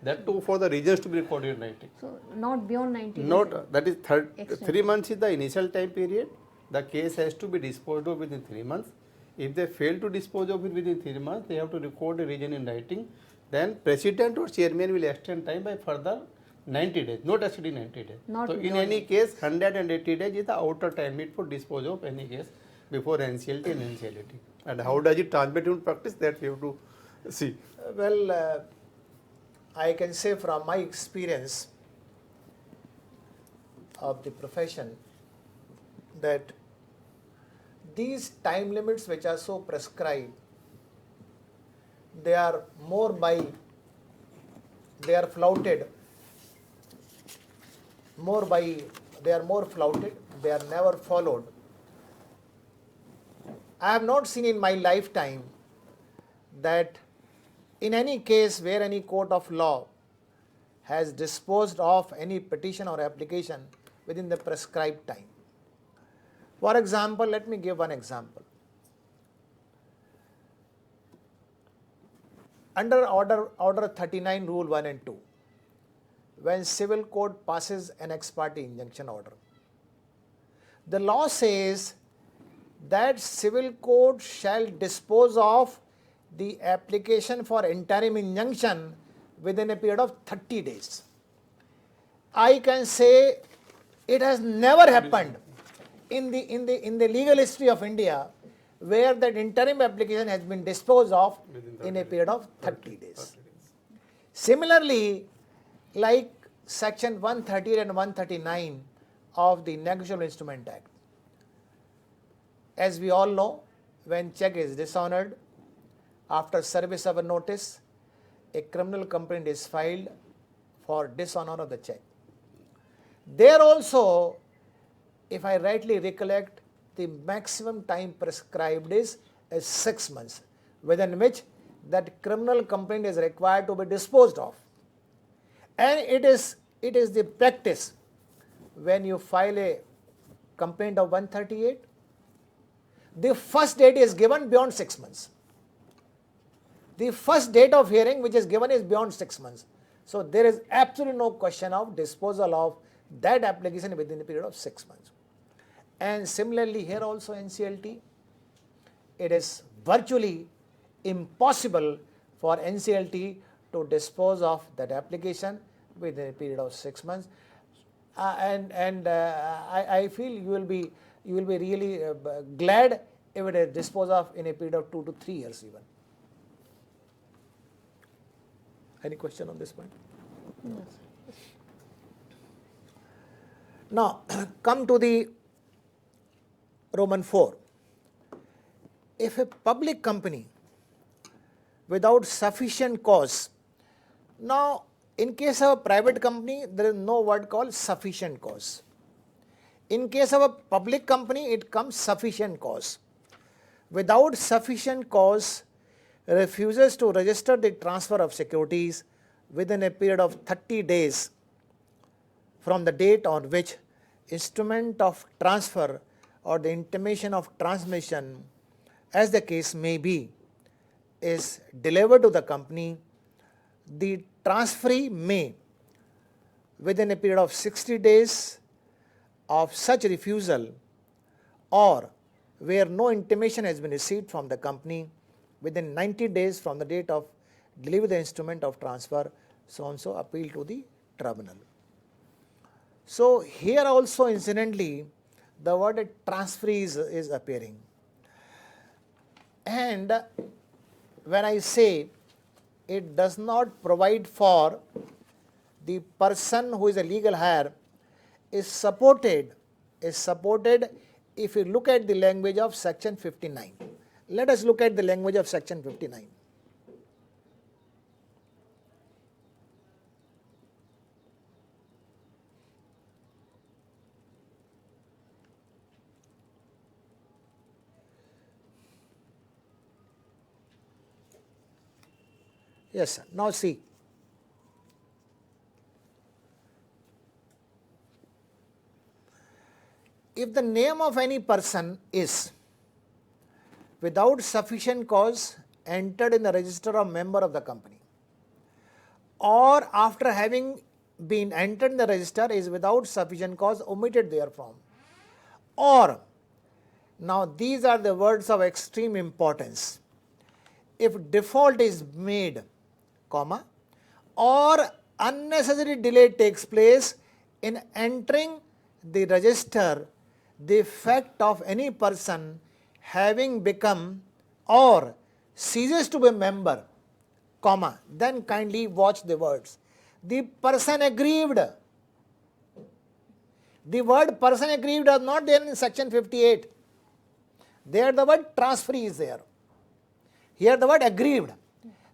That too for the reasons to be recorded in writing. So, not beyond 90 days? Not, that is Extended. 3 months is the initial time period. The case has to be disposed of within 3 months. If they fail to dispose of it within 3 months, they have to record a reason in writing. Then president or chairman will extend time by further 90 days, not exceeding 90 days. Not So in beyond any case, 180 days is the outer time limit for dispose of any case before NCLT and NCLT. And how does it transmit in practice, that we have to see. Well, I can say from my experience of the profession that these time limits which are so prescribed, they are flouted, they are more flouted, they are never followed. I have not seen in my lifetime that in any case where any court of law has disposed of any petition or application within the prescribed time. For example, let me give one example. Under order 39 rule 1 and 2, when civil court passes an ex parte injunction order, the law says that civil court shall dispose of the application for interim injunction within a period of 30 days. I can say it has never happened in the legal history of India where that interim application has been disposed of in a period of 30 days. Similarly, like section 130 and 139 of the Negotiable Instrument Act, as we all know, when check is dishonored, after service of a notice, a criminal complaint is filed for dishonor of the check. There also, if I rightly recollect, the maximum time prescribed is 6 months, within which that criminal complaint is required to be disposed of. And it is the practice when you file a complaint of 138, the first date is given beyond 6 months. The first date of hearing which is given is beyond 6 months. So there is absolutely no question of disposal of that application within a period of 6 months. And similarly here also NCLT, it is virtually impossible for NCLT to dispose of that application within a period of 6 months. I feel you will be really glad if it is disposed of in a period of 2 to 3 years even. Any question on this point? Yes. Now, come to the Roman 4. If a public company without sufficient cause, now in case of a private company, there is no word called sufficient cause. In case of a public company, it comes sufficient cause. Without sufficient cause, refuses to register the transfer of securities within a period of 30 days from the date on which instrument of transfer or the intimation of transmission, as the case may be, is delivered to the company, the transferee may, within a period of 60 days of such refusal, or where no intimation has been received from the company, within 90 days from the date of delivery of the instrument of transfer, so and so appeal to the tribunal. So here also incidentally, the word transferee is appearing. And when I say it does not provide for the person who is a legal hire is supported if you look at the language of section 59. Let us look at the language of section 59. Yes, sir. Now see. If the name of any person is without sufficient cause entered in the register of member of the company, or after having been entered in the register is without sufficient cause omitted therefrom, or, now these are the words of extreme importance, if default is made, comma, or unnecessary delay takes place in entering the register, the fact of any person having become or ceases to be a member, comma, then kindly watch the words. The person aggrieved. The word person aggrieved is not there in section 58. There the word transferee is there. Here the word aggrieved.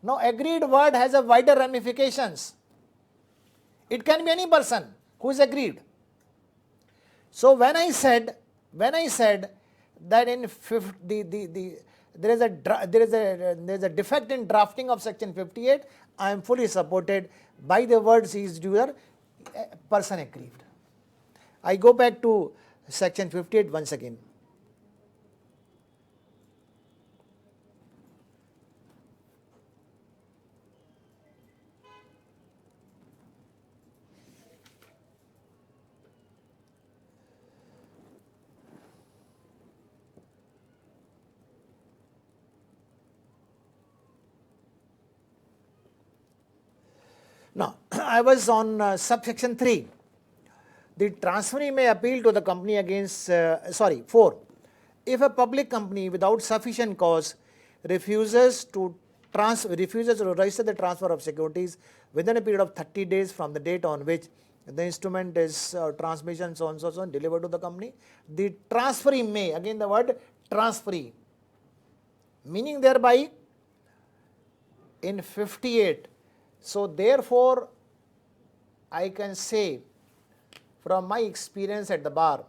Now aggrieved word has a wider ramifications. It can be any person who is aggrieved. So when I said that in there is a defect in drafting of section 58, I am fully supported by the words is doer, person aggrieved. I go back to section 58 once again. Now, I was on subsection 3. The transferee may appeal to the company against, 4. If a public company without sufficient cause refuses to register the transfer of securities within a period of 30 days from the date on which the instrument is transmission so on so on delivered to the company, the transferee may, again the word transferee, meaning thereby in 58. So therefore, I can say from my experience at the bar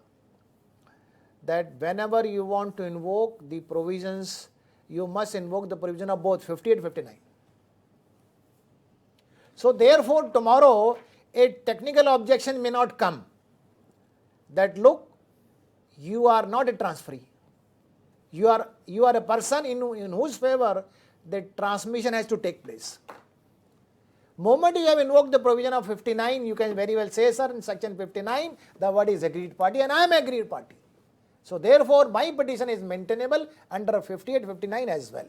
that whenever you want to invoke the provisions, you must invoke the provision of both 58 and 59. So therefore, tomorrow a technical objection may not come that look, you are not a transferee. You are a person in whose favor the transmission has to take place. Moment you have invoked the provision of 59, you can very well say, sir, in section 59, the word is agreed party and I am agreed party. So therefore, my petition is maintainable under 58, 59 as well.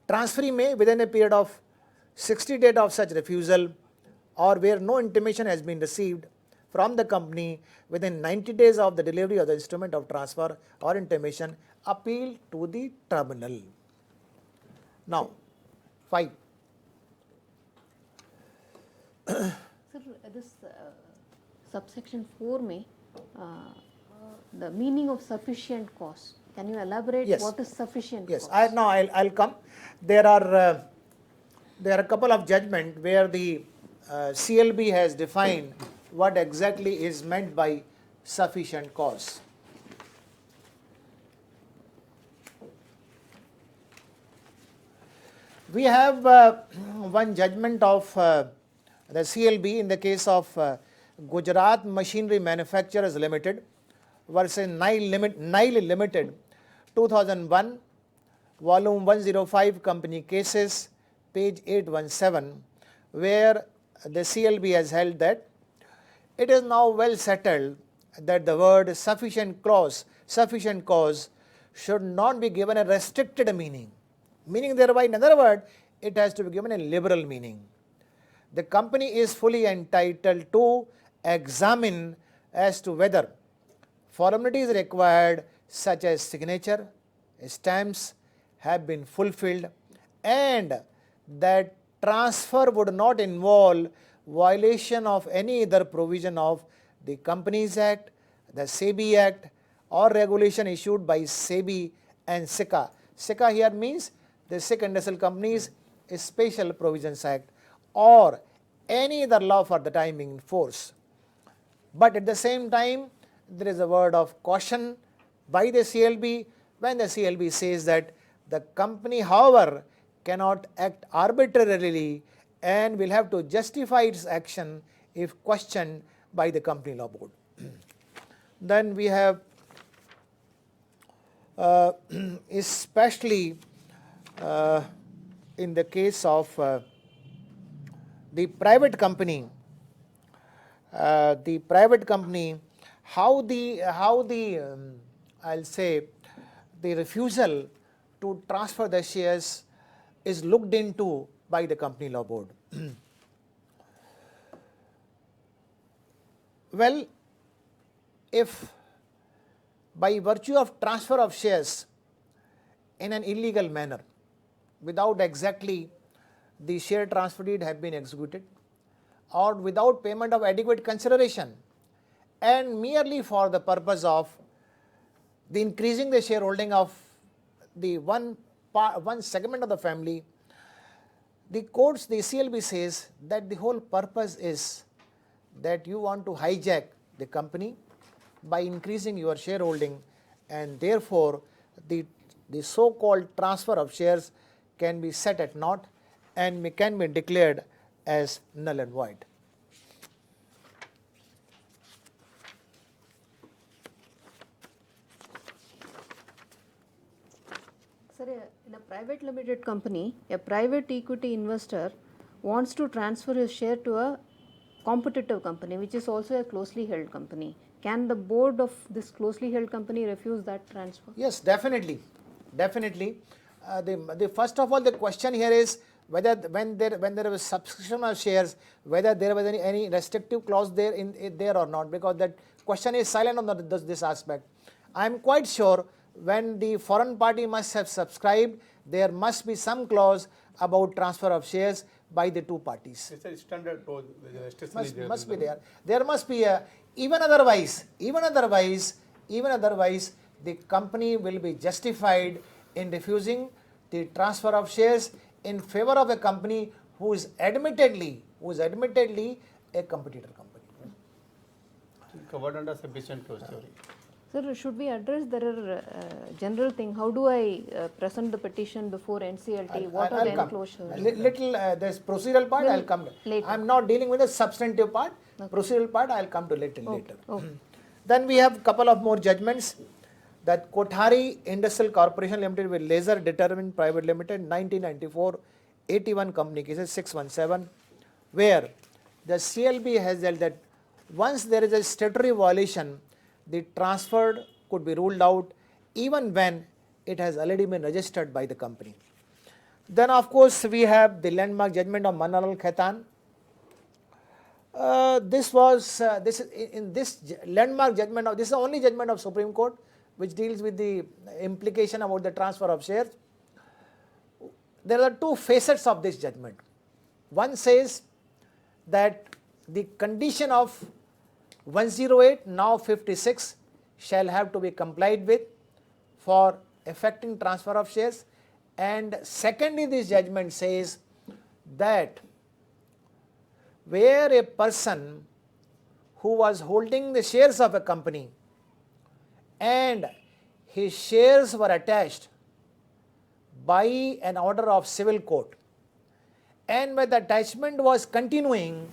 Transferee may, within a period of 60 days of such refusal, or where no intimation has been received from the company within 90 days of the delivery of the instrument of transfer or intimation, appeal to the tribunal. Now, 5. Sir, this subsection 4 may, the meaning of sufficient cause. Can you elaborate what is sufficient cause? Yes, I'll come. There are a couple of judgments where the CLB has defined what exactly is meant by sufficient cause. We have one judgment of the CLB in the case of Gujarat Machinery Manufacturers Limited versus Nile Limited, 2001, volume 105, company cases, page 817, where the CLB has held that it is now well settled that the word sufficient cause should not be given a restricted meaning. Meaning thereby, in other words, it has to be given a liberal meaning. the company is fully entitled to examine as to whether formalities required such as signature, stamps have been fulfilled, and that transfer would not involve violation of any other provision of the Companies Act, the SEBI Act, or regulation issued by SEBI and SICA. SICA here means the Sikh Industrial Companies Special Provisions Act, or any other law for the time in force. But at the same time, there is a word of caution by the CLB when the CLB says that the company, however, cannot act arbitrarily and will have to justify its action if questioned by the Company Law Board. Then we have especially in the case of the private company, how the I'll say the refusal to transfer the shares is looked into by the Company Law Board. Well, if by virtue of transfer of shares in an illegal manner, without exactly the share transfer deed have been executed, or without payment of adequate consideration, and merely for the purpose of the increasing the shareholding of the one segment of the family, the courts, the CLB says that the whole purpose is that you want to hijack the company by increasing your shareholding, and therefore the so-called transfer of shares can be set at naught and can be declared as null and void. Sir, in a private limited company, a private equity investor wants to transfer his share to a competitive company, which is also a closely held company. Can the board of this closely held company refuse that transfer? Yes, definitely. The first of all, the question here is whether when there was subscription of shares, whether there was any restrictive clause there or not, because that question is silent on this aspect. I am quite sure when the foreign party must have subscribed, there must be some clause about transfer of shares by the two parties. It's a standard clause. Must be there. There must be a even otherwise, the company will be justified in refusing the transfer of shares in favor of a company who is admittedly a competitor company. Covered under sufficient clause theory. Sir, should we address there general thing? How do I present the petition before NCLT? What are the enclosures? This procedural part I'll come to. Later. I'm not dealing with the substantive part. Okay. Procedural part I'll come to later. Okay. Then we have couple of more judgments. That Kothari Industrial Corporation Limited with Laser Determined Private Limited 1994 81 company cases 617, where the CLB has held that once there is a statutory violation, the transfer could be ruled out even when it has already been registered by the company. Then of course we have the landmark judgment of Manal Khaitan. This landmark judgment this is the only judgment of Supreme Court which deals with the implication about the transfer of shares. There are two facets of this judgment. One says that the condition of 108, now 56, shall have to be complied with for effecting transfer of shares, and secondly this judgment says that where a person who was holding the shares of a company and his shares were attached by an order of civil court, and when the attachment was continuing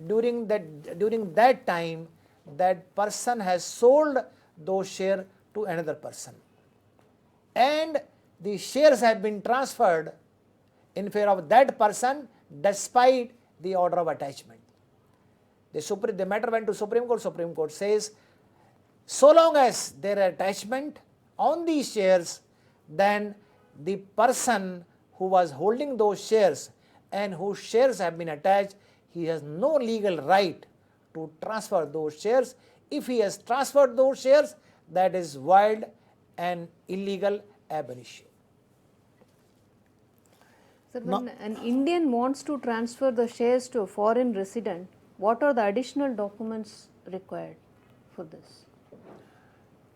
during that time, that person has sold those shares to another person, and the shares have been transferred in favor of that person despite the order of attachment. The matter went to Supreme Court. Supreme Court says, so long as there is attachment on these shares, then the person who was holding those shares and whose shares have been attached he has no legal right to transfer those shares. If he has transferred those shares, that is void and illegal ab initio. Sir, when an Indian wants to transfer the shares to a foreign resident, what are the additional documents required for this?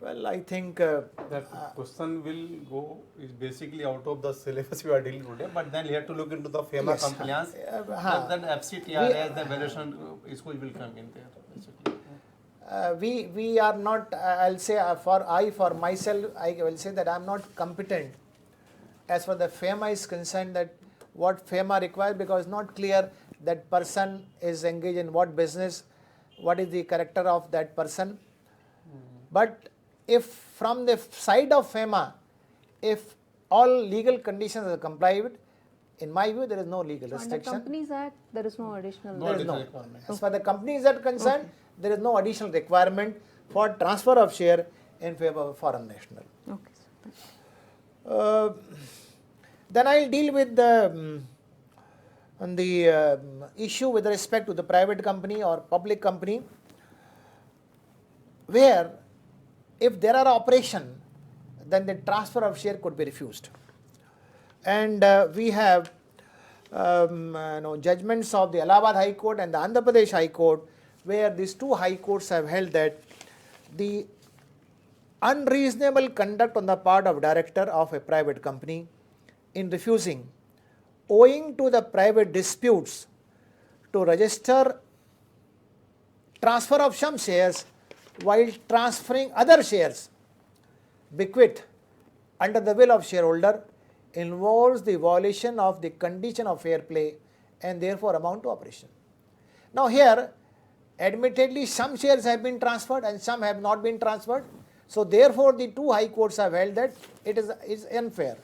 Well, I think That question will go is basically out of the syllabus we are dealing today, but then you have to look into the FEMA Yes, compliance. Then FCTRS, the valuation issue will come in there. Basically. we are not, I'll say for myself, I will say that I am not competent as far the FEMA is concerned, that what FEMA requires, because it's not clear that person is engaged in what business, what is the character of that person. But if from the side of FEMA, if all legal conditions are complied with, in my view, there is no legal So under restriction. Companies Act, there is no additional. There is additional no. requirement. As far the companies are concerned, there is no additional requirement for transfer of share in favor of a foreign national. Okay, sir. Thank you. Then I will deal with the issue with respect to the private company or public company, where if there are operation, then the transfer of share could be refused. And we have judgments of the Allahabad High Court and the Andhra Pradesh High Court, where these two high courts have held that the unreasonable conduct on the part of director of a private company in refusing, owing to the private disputes, to register transfer of some shares while transferring other shares, bequeath under the will of shareholder, involves the violation of the condition of fair play and therefore amount to operation. Now here, admittedly some shares have been transferred and some have not been transferred. So therefore the two high courts have held that it is unfair.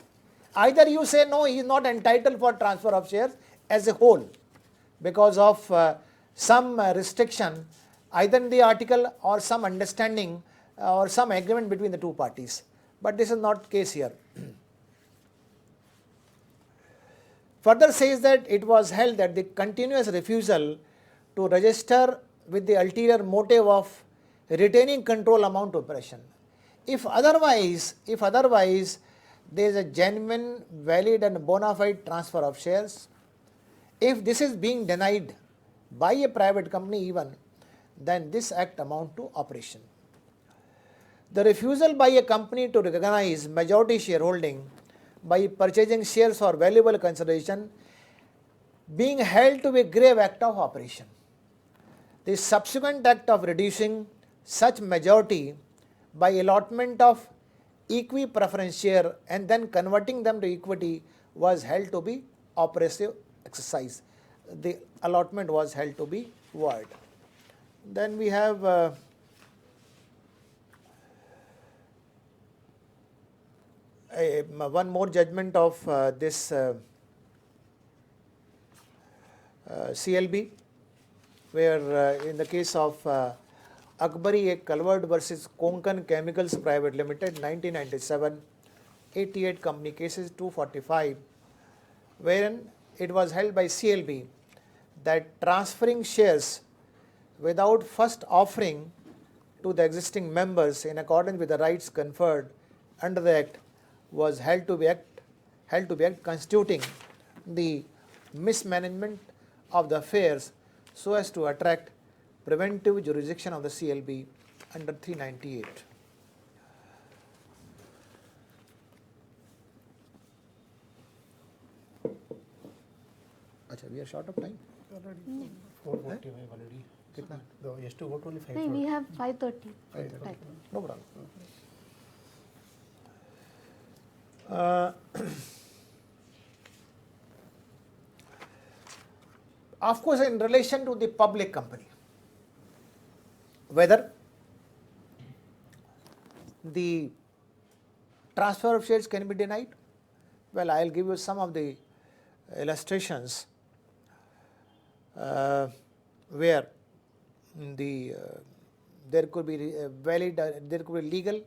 Either you say no, he is not entitled for transfer of shares as a whole because of some restriction either in the article or some understanding or some agreement between the two parties. But this is not case here. Further says that it was held that the continuous refusal to register with the ulterior motive of retaining control amount to operation. If otherwise there is a genuine, valid and bona fide transfer of shares, if this is being denied by a private company even, then this act amount to operation. The refusal by a company to recognize majority shareholding by purchasing shares for valuable consideration being held to be a grave act of operation. The subsequent act of reducing such majority by allotment of equi-preference share and then converting them to equity was held to be operative exercise. The allotment was held to be void. Then we have one more judgment of this CLB, where in the case of Akbari Ek Kalwad versus Konkan Chemicals Private Limited, 1997, 88 company cases, 245, wherein it was held by CLB that transferring shares without first offering to the existing members in accordance with the rights conferred under the Act was held to be act constituting the mismanagement of the affairs so as to attract preventive jurisdiction of the CLB under 398. Achha, we are short of time. 445 already. Kitna? No, yes to vote only 5. No, we have 5:30. No problem. Of course, in relation to the public company, whether the transfer of shares can be denied, well, I will give you some of the illustrations where there could be legal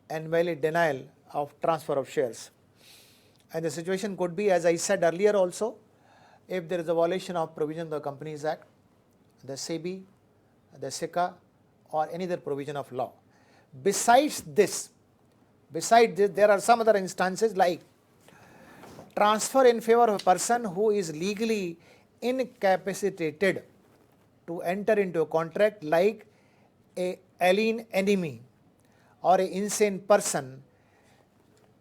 and valid denial of transfer of shares. And the situation could be, as I said earlier also, if there is a violation of provision of the Companies Act, the SEBI, the SICA, or any other provision of law. Besides this, there are some other instances like transfer in favor of a person who is legally incapacitated to enter into a contract, like a alien enemy or an insane person,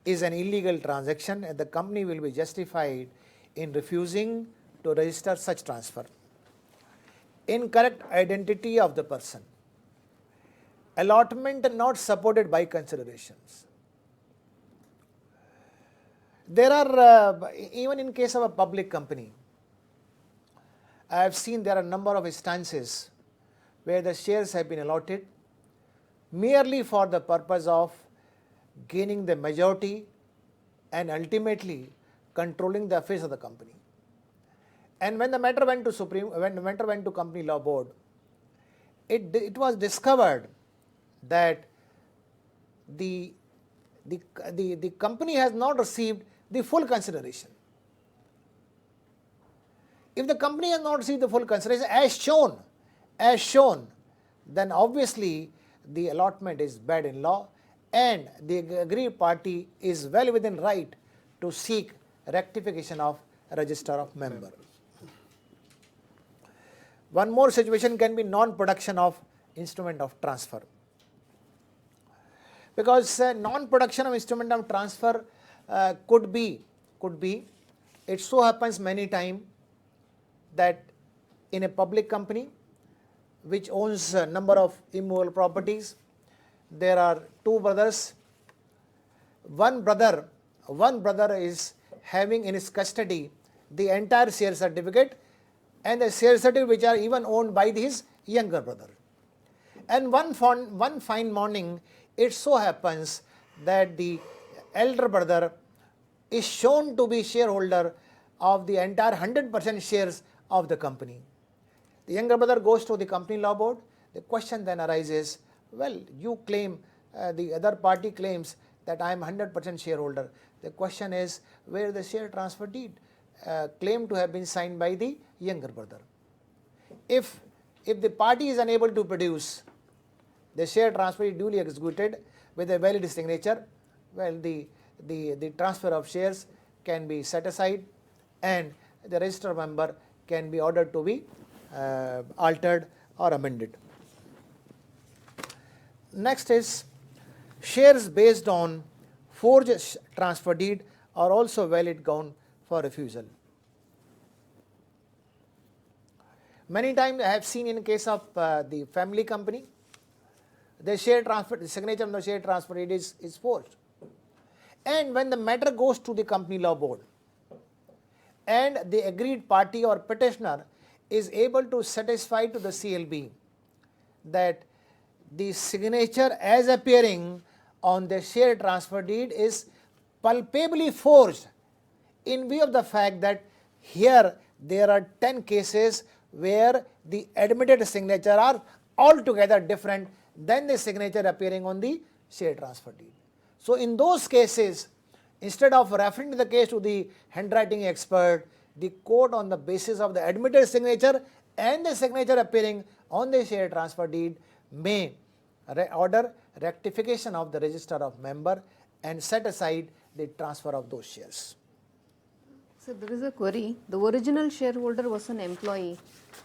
is an illegal transaction, and the company will be justified in refusing to register such transfer. Incorrect identity of the person, allotment not supported by considerations. There are, even in case of a public company, I have seen there are a number of instances where the shares have been allotted merely for the purpose of gaining the majority and ultimately controlling the affairs of the company. And when the matter went to Company Law Board, it was discovered that the company has not received the full consideration. If the company has not received the full consideration as shown, then obviously the allotment is bad in law, and the aggrieved party is well within right to seek rectification of register of member. One more situation can be non-production of instrument of transfer. Because non-production of instrument of transfer could be, it so happens many times that in a public company which owns a number of immovable properties, there are two brothers. One brother is having in his custody the entire share certificate and the share certificate which are even owned by his younger brother. And one fine morning, it so happens that the elder brother is shown to be shareholder of the entire 100% shares of the company. The younger brother goes to the Company Law Board. The question then arises, well, you claim, the other party claims that I am 100% shareholder. The question is, where the share transfer deed claimed to have been signed by the younger brother. If the party is unable to produce the share transfer is duly executed with a valid signature, well, the transfer of shares can be set aside and the register member can be ordered to be altered or amended. Next is shares based on forged transfer deed are also valid ground for refusal. Many times I have seen in case of the family company, the share transfer, the signature on the share transfer deed is forged. And when the matter goes to the Company Law Board and the agreed party or petitioner is able to satisfy to the CLB that the signature as appearing on the share transfer deed is palpably forged, in view of the fact that here there are 10 cases where the admitted signature are altogether different than the signature appearing on the share transfer deed. So in those cases, instead of referring to the case to the handwriting expert, the court on the basis of the admitted signature and the signature appearing on the share transfer deed may order rectification of the register of member and set aside the transfer of those shares. So there is a query. The original shareholder was an employee.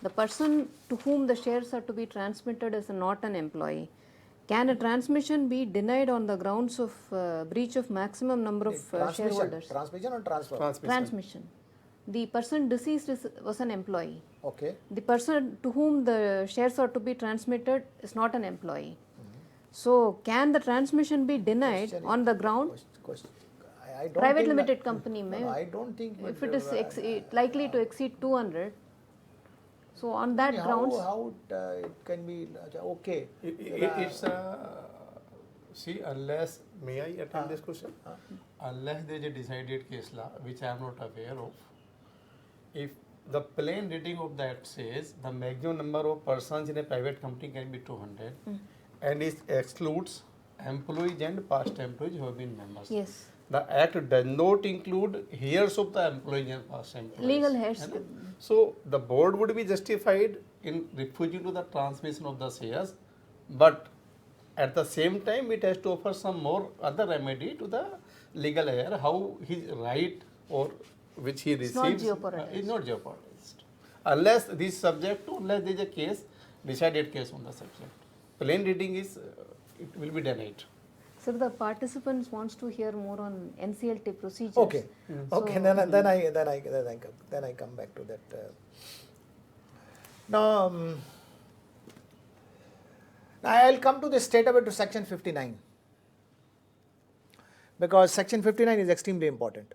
The person to whom the shares are to be transmitted is not an employee. Can a transmission be denied on the grounds of breach of maximum number of shareholders? Transmission or transfer? Transmission. The person deceased was an employee. Okay. The person to whom the shares are to be transmitted is not an employee. So can the transmission be denied on the ground? I don't Private think limited company may. I don't think. If it is likely to exceed 200, so on that grounds. How it can be okay? It's see, unless, may I attend this question? Unless there is a decided case law, which I am not aware of, if the plain reading of that says the maximum number of persons in a private company can be 200 and it excludes employees and past employees who have been members. Yes. the act does not include heirs of the employees and past employees. Legal heirs. है ना? So the board would be justified in refusing to the transmission of the shares, but at the same time it has to offer some more other remedy to the legal heir, how his right or which he It's not receives jeopardized. is not jeopardized. Unless this is subject to, unless there is a case, decided case on the subject. Plain reading is, it will be denied. Sir, the participants wants to hear more on NCLT procedures. Okay. Okay. So- Then I come back to that. Now, I'll come to the statement to section 59, because section 59 is extremely important.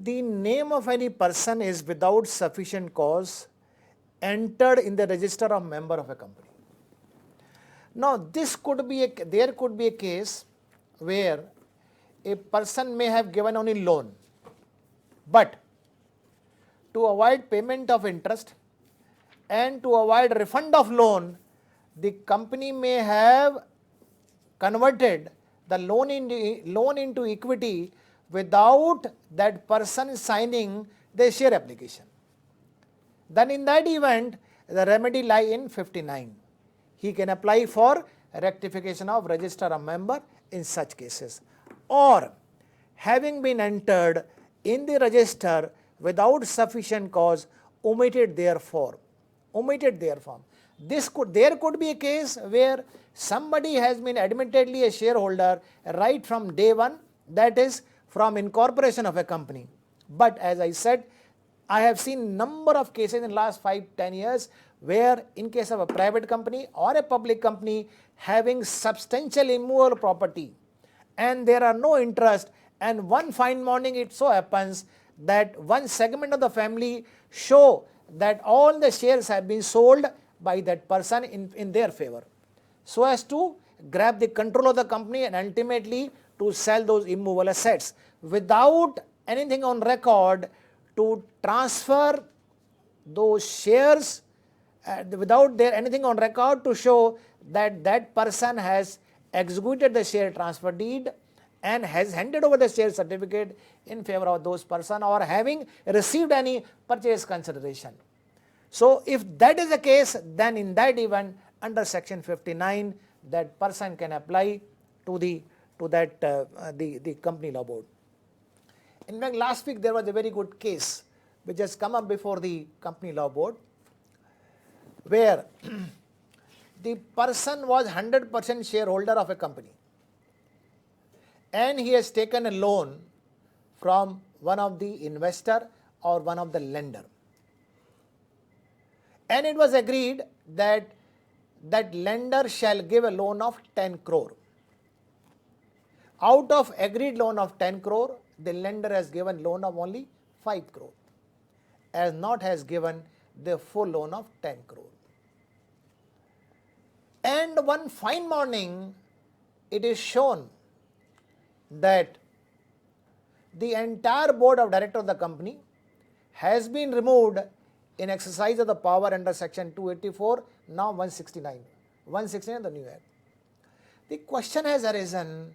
The name of any person is without sufficient cause entered in the register of member of a company. Now, there could be a case where a person may have given only loan, but to avoid payment of interest and to avoid refund of loan, the company may have converted the loan into equity without that person signing the share application. Then in that event, the remedy lie in 59. He can apply for rectification of register of member in such cases. Or having been entered in the register without sufficient cause, omitted therefrom. There could be a case where somebody has been admittedly a shareholder right from day one, that is from incorporation of a company. But as I said, I have seen number of cases in last 5-10 years where in case of a private company or a public company having substantial immovable property and there are no interest, and one fine morning it so happens that one segment of the family show that all the shares have been sold by that person in their favor, so as to grab the control of the company and ultimately to sell those immovable assets without anything on record to transfer those shares, without there anything on record to show that that person has executed the share transfer deed and has handed over the share certificate in favor of those person or having received any purchase consideration. So if that is the case, then in that event under section 59 that person can apply to the company law board. In fact, last week there was a very good case which has come up before the company law board, where the person was 100% shareholder of a company and he has taken a loan from one of the investor or one of the lender, and it was agreed that that lender shall give a loan of 10 crore. Out of agreed loan of 10 crore, the lender has given loan of only 5 crore, as not has given the full loan of 10 crore. And one fine morning, it is shown that the entire board of directors of the company has been removed in exercise of the power under section 284, now 169 the new act. The question has arisen,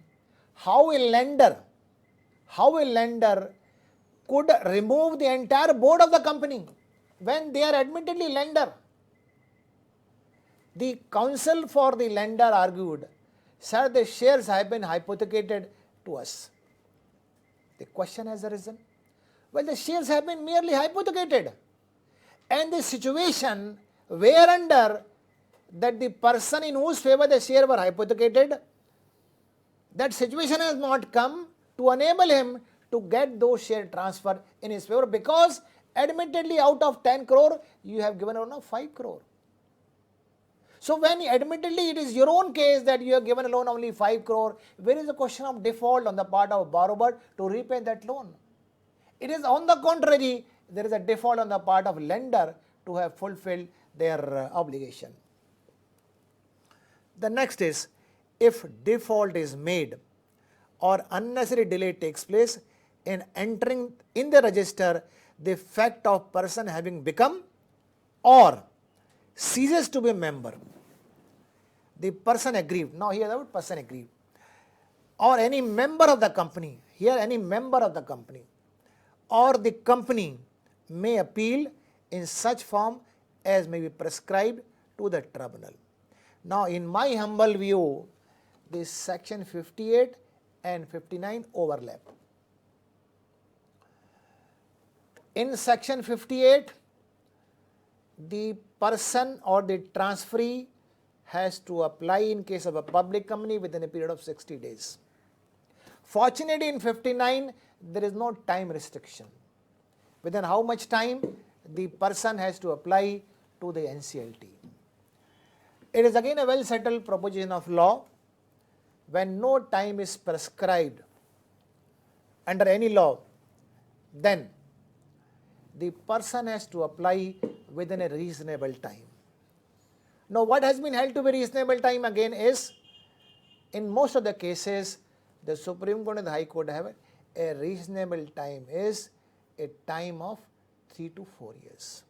how a lender could remove the entire board of the company when they are admittedly lender. The counsel for the lender argued, sir, the shares have been hypothecated to us. The question has arisen, well, the shares have been merely hypothecated, and the situation whereunder that the person in whose favor the share were hypothecated, that situation has not come to enable him to get those share transfer in his favor, because admittedly out of 10 crore you have given a loan of 5 crore. So when admittedly it is your own case that you have given a loan only 5 crore, where is the question of default on the part of borrower to repay that loan? It is on the contrary, there is a default on the part of lender to have fulfilled their obligation. The next is, if default is made or unnecessary delay takes place in entering in the register the fact of person having become or ceases to be a member, the person aggrieved, now here the word person aggrieved, or any member of the company, here any member of the company, or the company may appeal in such form as may be prescribed to the tribunal. Now, in my humble view, this section 58 and 59 overlap. In section 58, the person or the transferee has to apply in case of a public company within a period of 60 days. Fortunately, in 59, there is no time restriction. Within how much time the person has to apply to the NCLT. It is again a well settled proposition of law, when no time is prescribed under any law, then the person has to apply within a reasonable time. Now, what has been held to be reasonable time again is, in most of the cases, the Supreme Court and the High Court have a reasonable time is a time of 3 to 4 years.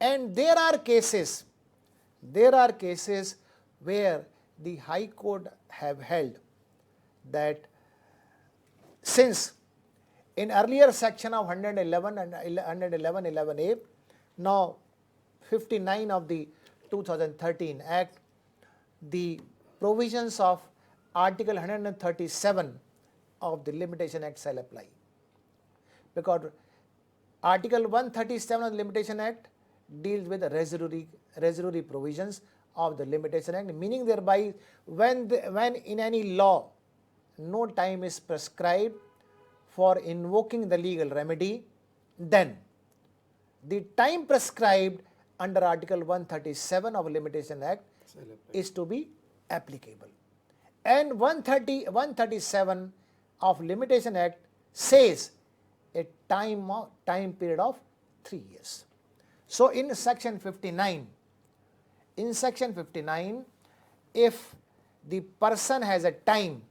And there are cases where the High Court have held that since in earlier section of 111 and 111(11)(a), now 59 of the 2013 Act, the provisions of Article 137 of the Limitation Act shall apply. Because Article 137 of the Limitation Act deals with the residuary provisions of the Limitation Act, meaning thereby when in any law no time is prescribed for invoking the legal remedy, then the time prescribed under Article 137 of Limitation Act is to be applicable. And 137 of Limitation Act says a time period of 3 years. So, in section 59, if the person has a time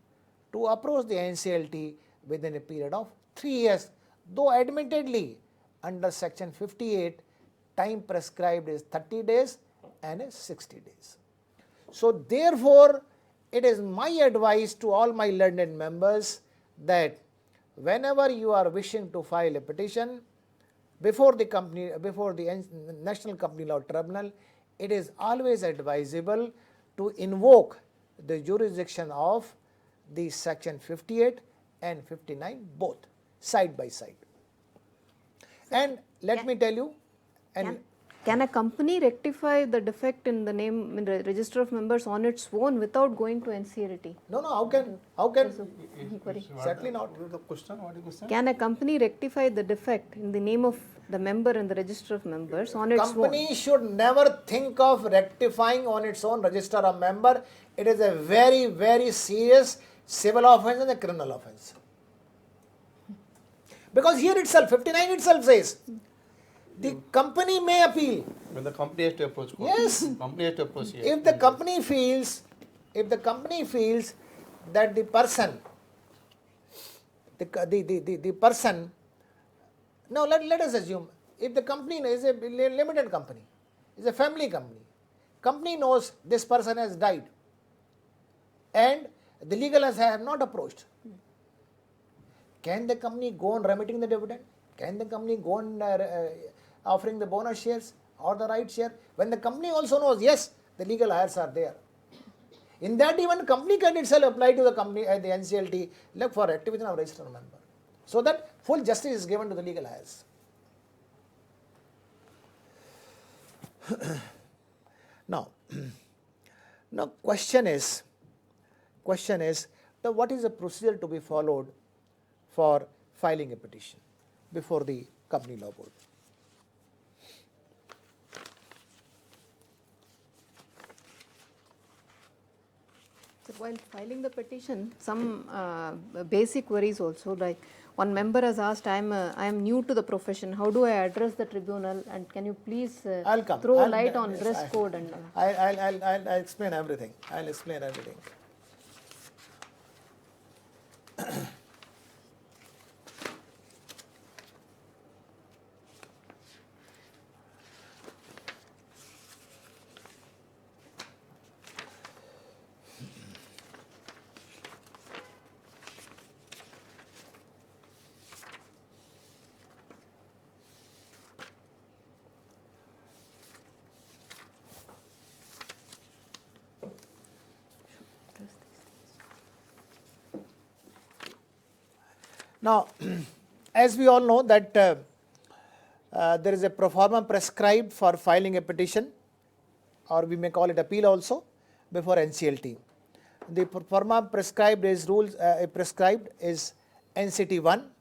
to approach the NCLT within a period of 3 years, though admittedly under section 58 time prescribed is 30 days and 60 days. So, therefore, it is my advice to all my learned members that whenever you are wishing to file a petition before the National Company Law Tribunal, it is always advisable to invoke the jurisdiction of the section 58 and 59 both side by side. And let me tell you, can a company rectify the defect in the name in the register of members on its own without going to NCLT? No, how can? Certainly not. What is the question? Can a company rectify the defect in the name of the member in the register of members on its own? Company should never think of rectifying on its own register of member. It is a very, very serious civil offence and a criminal offence. Because here itself, 59 itself says, the company may appeal. When the company has to approach court. Yes. Company has to approach here. If the company feels that the person, the person, now let us assume, if the company is a limited company, is a family company knows this person has died and the legal have not approached. Can the company go on remitting the dividend? Can the company go on offering the bonus shares or the right share? When the company also knows, yes, the legal heirs are there. In that event, company can itself apply to the company at the NCLT, look for activation of registered member, so that full justice is given to the legal heirs. Now, question is what is the procedure to be followed for filing a petition before the Company Law Board? while filing the petition, some basic queries also, like one member has asked, I am new to the profession, how do I address the tribunal, and can you please I'll come. throw light on dress code and I'll explain everything. I'll explain everything. Now, as we all know that there is a pro forma prescribed for filing a petition, or we may call it appeal also, before NCLT. The pro forma prescribed is NCT 1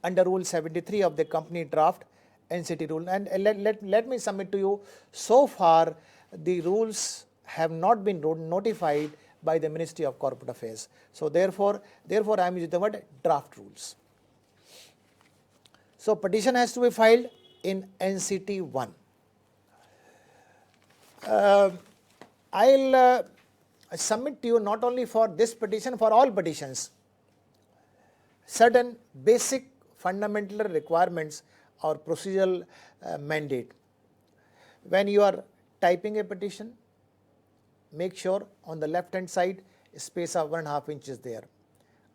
under Rule 73 of the company draft NCT rule. And let me submit to you, so far the rules have not been notified by the Ministry of Corporate Affairs. So therefore I am using the word draft rules. So petition has to be filed in NCT 1. I'll submit to you not only for this petition, for all petitions, certain basic fundamental requirements or procedural mandate. When you are typing a petition, make sure on the left hand side space of 1.5 inches there.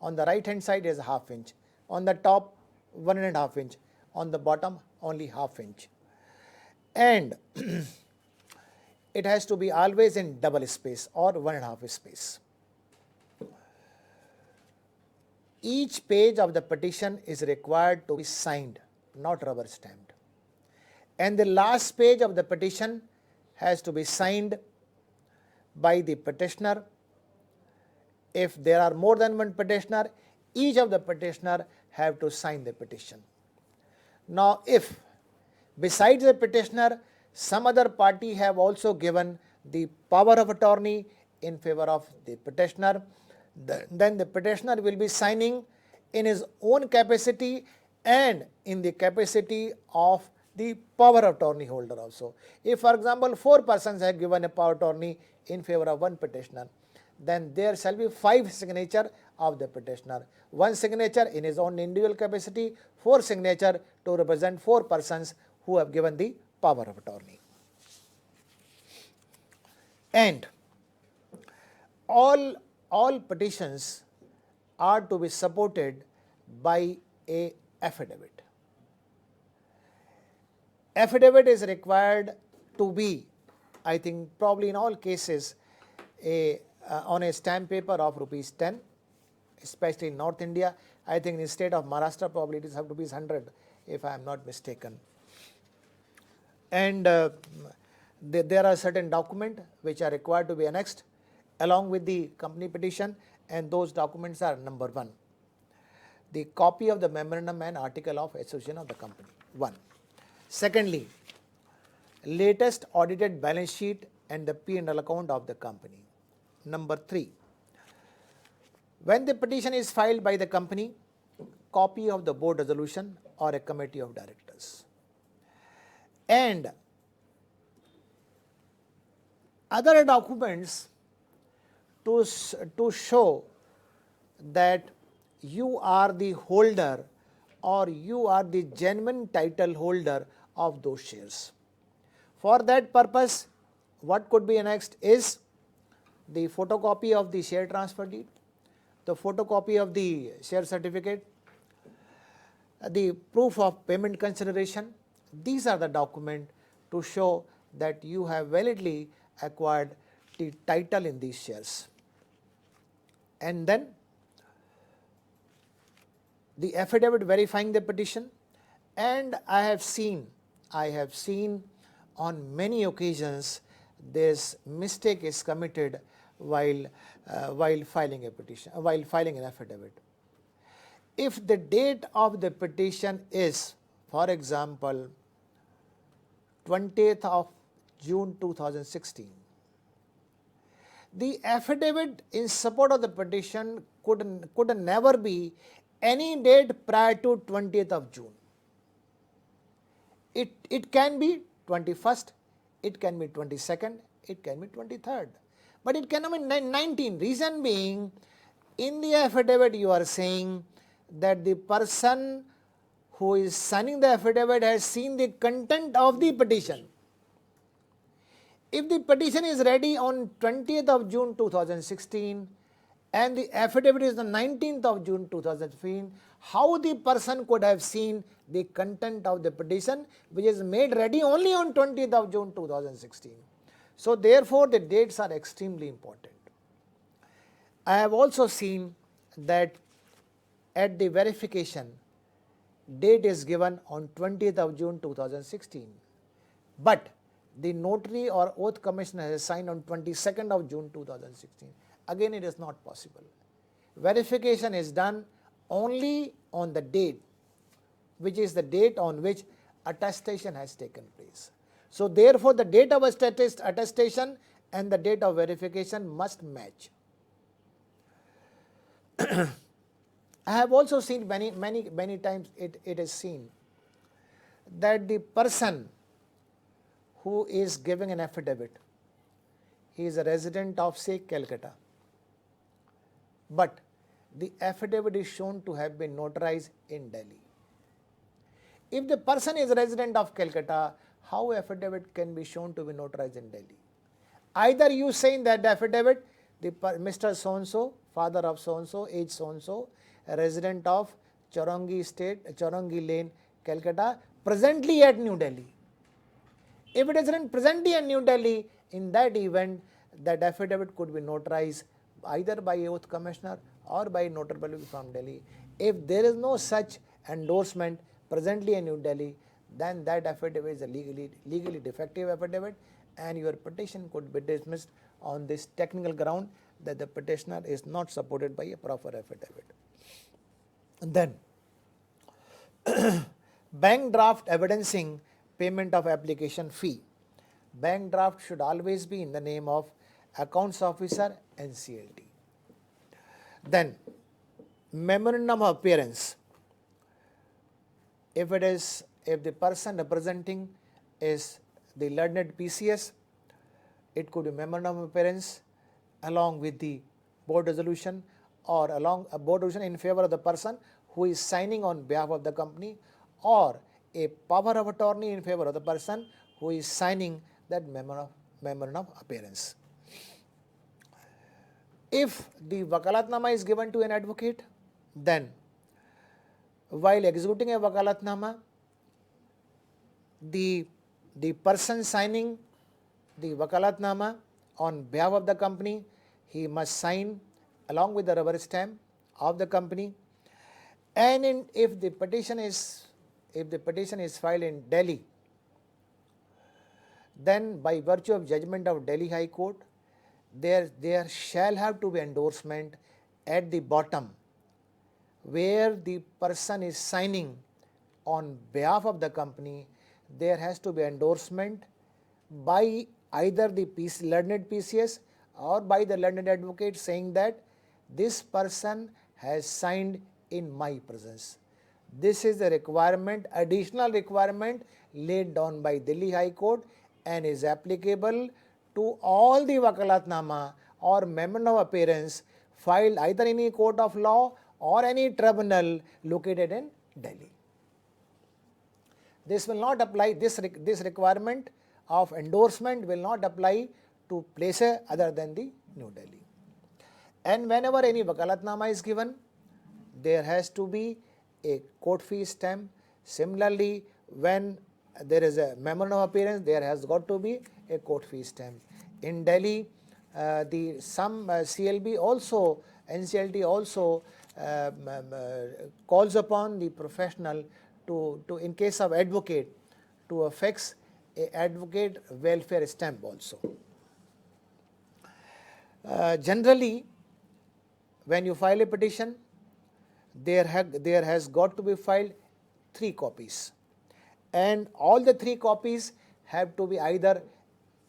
On the right hand side is 1/2 inch. On the top 1.5 inch. On the bottom only 1/2 inch. And it has to be always in double space or 1.5 space. Each page of the petition is required to be signed, not rubber stamped. And the last page of the petition has to be signed by the petitioner. If there are more than one petitioner, each of the petitioner have to sign the petition. Now, if besides the petitioner, some other party have also given the power of attorney in favor of the petitioner, then the petitioner will be signing in his own capacity and in the capacity of the power of attorney holder also. If, for example, 4 persons have given a power of attorney in favor of one petitioner, then there shall be 5 signatures of the petitioner. 1 signature in his own individual capacity, 4 signatures to represent 4 persons who have given the power of attorney. And all petitions are to be supported by a affidavit. Affidavit is required to be, I think probably in all cases, on a stamp paper of ₹10, especially in North India. I think in the state of Maharashtra probably it is have to be 100 if I am not mistaken. And there are certain documents which are required to be annexed along with the company petition, and those documents are: number 1, the copy of the memorandum and article of association of the company, 1. Secondly, latest audited balance sheet and the P&L account of the company. Number 3, when the petition is filed by the company, copy of the board resolution or a committee of directors. And other documents to show that you are the holder or you are the genuine title holder of those shares. For that purpose, what could be annexed is the photocopy of the share transfer deed, the photocopy of the share certificate, the proof of payment consideration. These are the documents to show that you have validly acquired the title in these shares. And then the affidavit verifying the petition. And I have seen on many occasions this mistake is committed while filing a petition, while filing an affidavit. If the date of the petition is, for example, 20th of June 2016, the affidavit in support of the petition could never be any date prior to 20th of June. It can be 21st, it can be 22nd, it can be 23rd, but it cannot be 19. Reason being, in the affidavit you are saying that the person who is signing the affidavit has seen the content of the petition. If the petition is ready on 20th of June 2016 and the affidavit is the 19th of June 2015, how the person could have seen the content of the petition which is made ready only on 20th of June 2016. So therefore the dates are extremely important. I have also seen that at the verification, date is given on 20th of June 2016, but the notary or oath commissioner has signed on 22nd of June 2016. Again, it is not possible. Verification is done only on the date, which is the date on which attestation has taken place. So therefore, the date of attestation and the date of verification must match. I have also seen many times it is seen that the person who is giving an affidavit, he is a resident of say Calcutta, but the affidavit is shown to have been notarized in Delhi. If the person is a resident of Calcutta, how affidavit can be shown to be notarized in Delhi? Either you say in that affidavit, Mr. So-and-so, father of so-and-so, age so-and-so, a resident of Charangi Lane, Calcutta, presently at New Delhi. If it is written presently at New Delhi, in that event, that affidavit could be notarized either by a oath commissioner or by a notary public from Delhi. If there is no such endorsement presently in New Delhi, then that affidavit is a legally defective affidavit and your petition could be dismissed on this technical ground that the petitioner is not supported by a proper affidavit. Then, bank draft evidencing payment of application fee. Bank draft should always be in the name of accounts officer NCLT. Then, memorandum of appearance. If the person representing is the learned PCS, it could be memorandum of appearance along with the board resolution or along a board resolution in favor of the person who is signing on behalf of the company, or a power of attorney in favor of the person who is signing that memorandum of appearance. If the wakalatnama is given to an advocate, then while executing a wakalatnama, the person signing the wakalatnama on behalf of the company, he must sign along with the rubber stamp of the company. And if the petition is filed in Delhi, then by virtue of judgment of Delhi High Court, there shall have to be endorsement at the bottom where the person is signing on behalf of the company. There has to be endorsement by either the learned PCS or by the learned advocate saying that this person has signed in my presence. This is the requirement, additional requirement laid down by Delhi High Court and is applicable to all the wakalatnama or memorandum of appearance filed either in any court of law or any tribunal located in Delhi. This will not apply, this requirement of endorsement will not apply to places other than the New Delhi. And whenever any wakalatnama is given, there has to be a court fee stamp. Similarly, when there is a memorandum of appearance, there has got to be a court fee stamp. In Delhi, some CLB also, NCLT also calls upon the professional to in case of advocate, to affix a advocate welfare stamp also. Generally, when you file a petition, there has got to be filed 3 copies, and all the 3 copies have to be either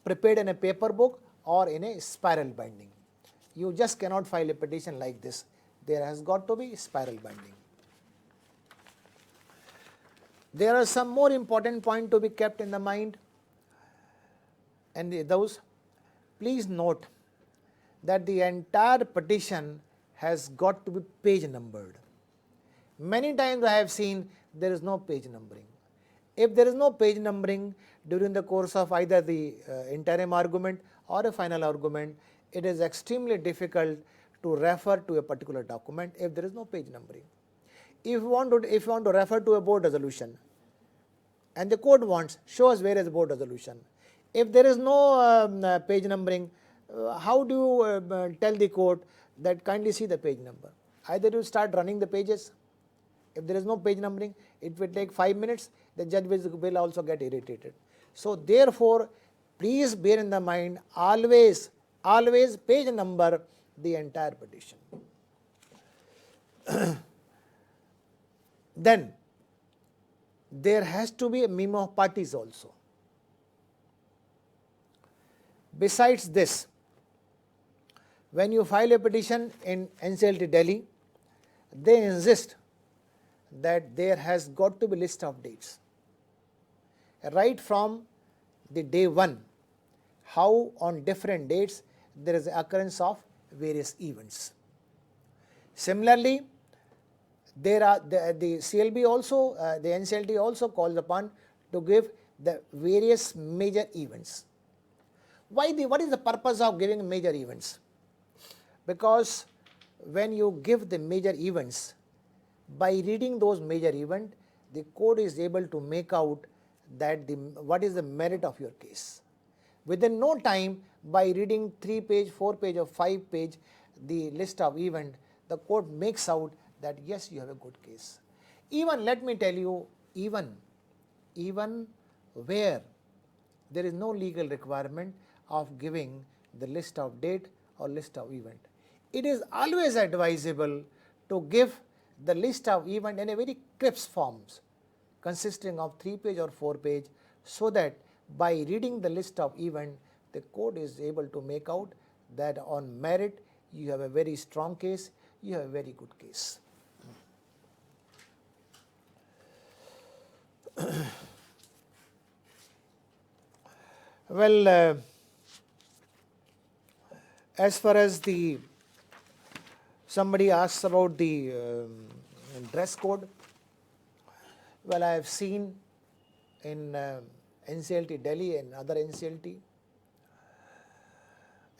prepared in a paper book or in a spiral binding. You just cannot file a petition like this. There has got to be spiral binding. There are some more important points to be kept in the mind, and those, please note that the entire petition has got to be page numbered. Many times I have seen there is no page numbering. If there is no page numbering during the course of either the interim argument or a final argument, it is extremely difficult to refer to a particular document if there is no page numbering. If you want to refer to a board resolution, and the court wants, show us where is the board resolution. If there is no page numbering, how do you tell the court that kindly see the page number? Either you start running the pages. If there is no page numbering, it will take 5 minutes, the judge will also get irritated. So therefore, please bear in the mind, always page number the entire petition. Then there has to be a memo of parties also. Besides this, when you file a petition in NCLT Delhi, they insist that there has got to be list of dates. Right from the day 1, how on different dates there is occurrence of various events. Similarly, there are the CLB also, the NCLT also calls upon to give the various major events. What is the purpose of giving major events? Because when you give the major events, by reading those major events, the court is able to make out that what is the merit of your case. Within no time, by reading 3-page, 4-page or 5-page the list of events, the court makes out that yes, you have a good case. Even, let me tell you, even where there is no legal requirement of giving the list of date or list of event, it is always advisable to give the list of event in a very crisp forms consisting of 3-page or 4-page, so that by reading the list of event, the court is able to make out that on merit you have a very strong case, you have a very good case. Well, as far as somebody asks about the dress code, well, I have seen in NCLT Delhi and other NCLT,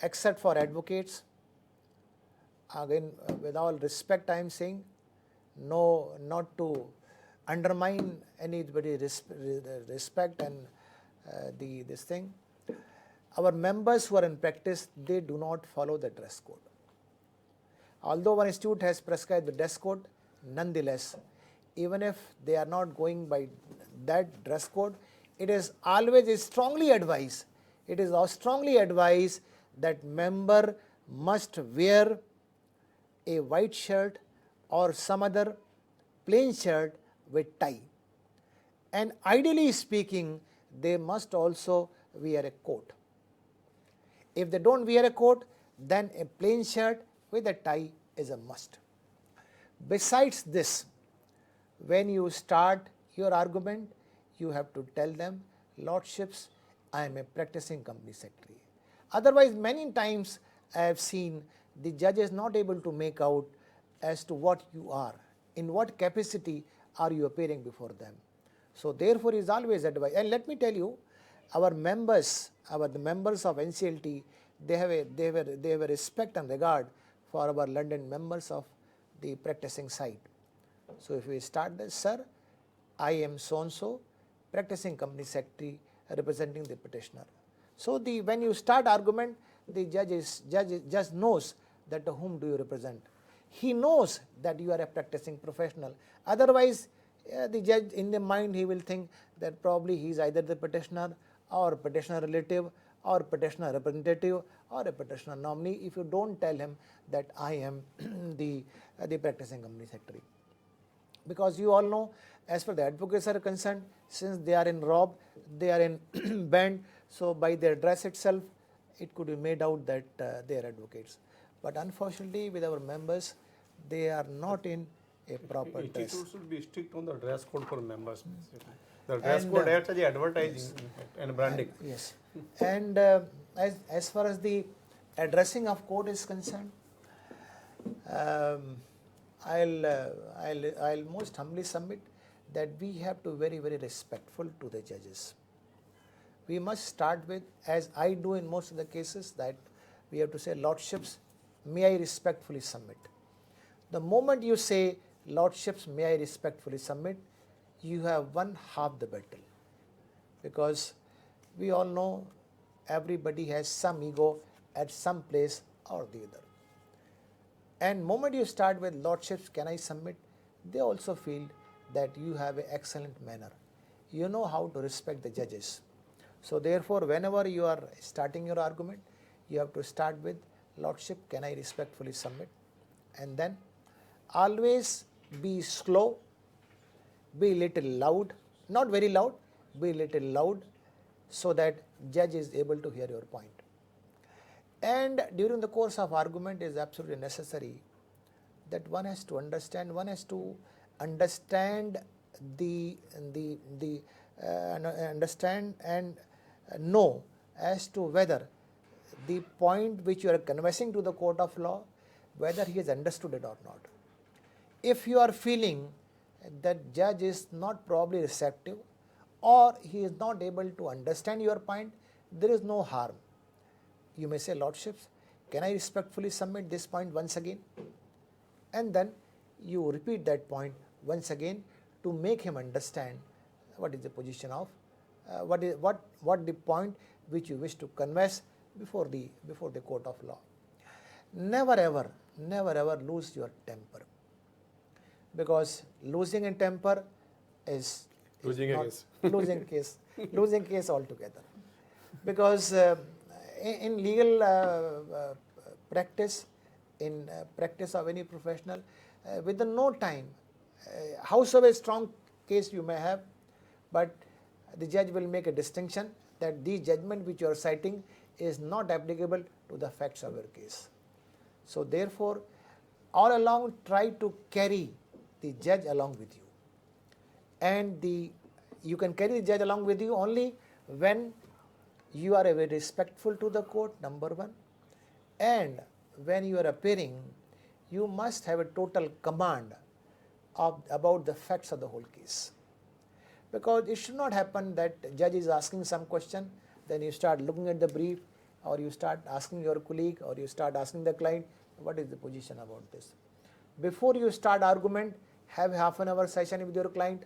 except for advocates, again with all respect I am saying, no, not to undermine anybody's respect and this thing, our members who are in practice, they do not follow the dress code. Although one institute has prescribed the dress code, nonetheless, even if they are not going by that dress code, it is always strongly advised, that member must wear a white shirt or some other plain shirt with tie. And ideally speaking, they must also wear a coat. If they don't wear a coat, then a plain shirt with a tie is a must. Besides this, when you start your argument, you have to tell them, Lordships, I am a practicing company secretary. Otherwise, many times I have seen the judge is not able to make out as to what you are, in what capacity are you appearing before them. So therefore, is always advised. And let me tell you, our members, the members of NCLT, they have a respect and regard for our London members of the practicing side. So if we start this, sir, I am so and so, practicing company secretary representing the petitioner. So when you start argument, the judge knows that to whom do you represent. He knows that you are a practicing professional. Otherwise, the judge in the mind he will think that probably he is either the petitioner or petitioner relative or petitioner representative or a petitioner nominee if you don't tell him that I am the practicing company secretary. Because you all know, as far as the advocates are concerned, since they are in robe, they are in band, so by their dress itself, it could be made out that they are advocates. But unfortunately, with our members, they are not in a proper dress. Institute should be strict on the dress code for members. Basically. The dress And, code acts as the advertising and branding. Yes. And as far as the addressing of court is concerned, I'll most humbly submit that we have to very, very respectful to the judges. We must start with, as I do in most of the cases, that we have to say, Lordships, may I respectfully submit. The moment you say, Lordships, may I respectfully submit, you have won half the battle. Because we all know everybody has some ego at some place or the other. And moment you start with, Lordships, can I submit, they also feel that you have an excellent manner. You know how to respect the judges. So therefore, whenever you are starting your argument, you have to start with, Lordship, can I respectfully submit? And then always be slow, be little loud, not very loud, be little loud, so that judge is able to hear your point. And during the course of argument, it is absolutely necessary that one has to understand understand and know as to whether the point which you are conveying to the court of law, whether he has understood it or not. If you are feeling that judge is not probably receptive or he is not able to understand your point, there is no harm. You may say, Lordships, can I respectfully submit this point once again? And then you repeat that point once again to make him understand what is the position of, what the point which you wish to convey before the court of law. Never ever lose your temper, because losing in temper is Losing a not case. losing case altogether. Because in legal practice, in practice of any professional, within no time, howsoever strong case you may have, but the judge will make a distinction that the judgment which you are citing is not applicable to the facts of your case. So therefore, all along try to carry the judge along with you. And you can carry the judge along with you only when you are very respectful to the court, number one, and when you are appearing, you must have a total command about the facts of the whole case. Because it should not happen that judge is asking some question, then you start looking at the brief, or you start asking your colleague, or you start asking the client, what is the position about this? Before you start argument, have half an hour session with your client,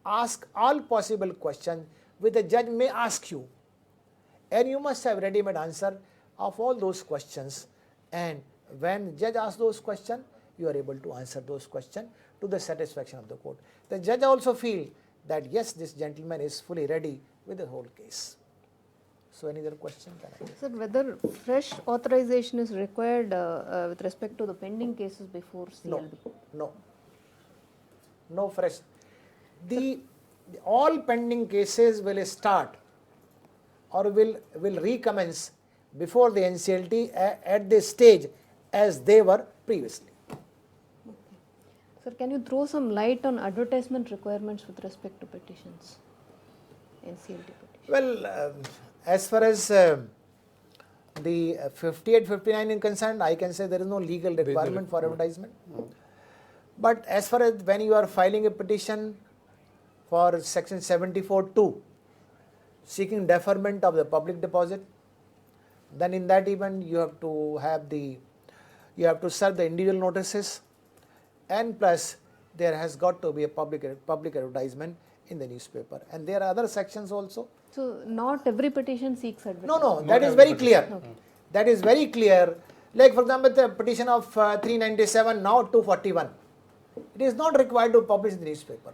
ask all possible questions which the judge may ask you, and you must have ready-made answer of all those questions. And when judge asks those questions, you are able to answer those questions to the satisfaction of the court. The judge also feel that yes, this gentleman is fully ready with the whole case. So any other question? Sir, whether fresh authorization is required with respect to the pending cases before CLB? No fresh. All pending cases will start or will recommence before the NCLT at this stage as they were previously. Okay. Sir, can you throw some light on advertisement requirements with respect to petitions, NCLT petitions? Well, as far as the 58, 59 is concerned, I can say there is no legal requirement for advertisement. But as far as when you are filing a petition for section 74(2), seeking deferment of the public deposit, then in that event you have to serve the individual notices, and plus there has got to be a public advertisement in the newspaper, and there are other sections also. So not every petition seeks advertisement? No, that is very clear. Okay. That is very clear. Like for example, the petition of 397, now 241. It is not required to publish in the newspaper.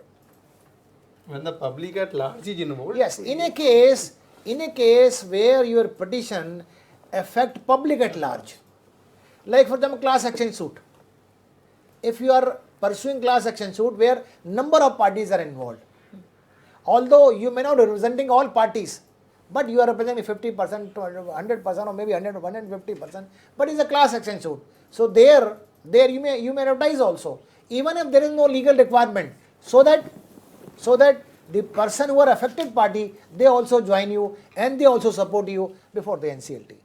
When the public at large is involved? Yes, in a case where your petition affect public at large, like for example class action suit. If you are pursuing class action suit where number of parties are involved, although you may not be representing all parties, but you are representing 50%, 100% or maybe 150%, but it's a class action suit. So there you may advertise also, even if there is no legal requirement, so that the person who are affected party, they also join you and they also support you before the NCLT.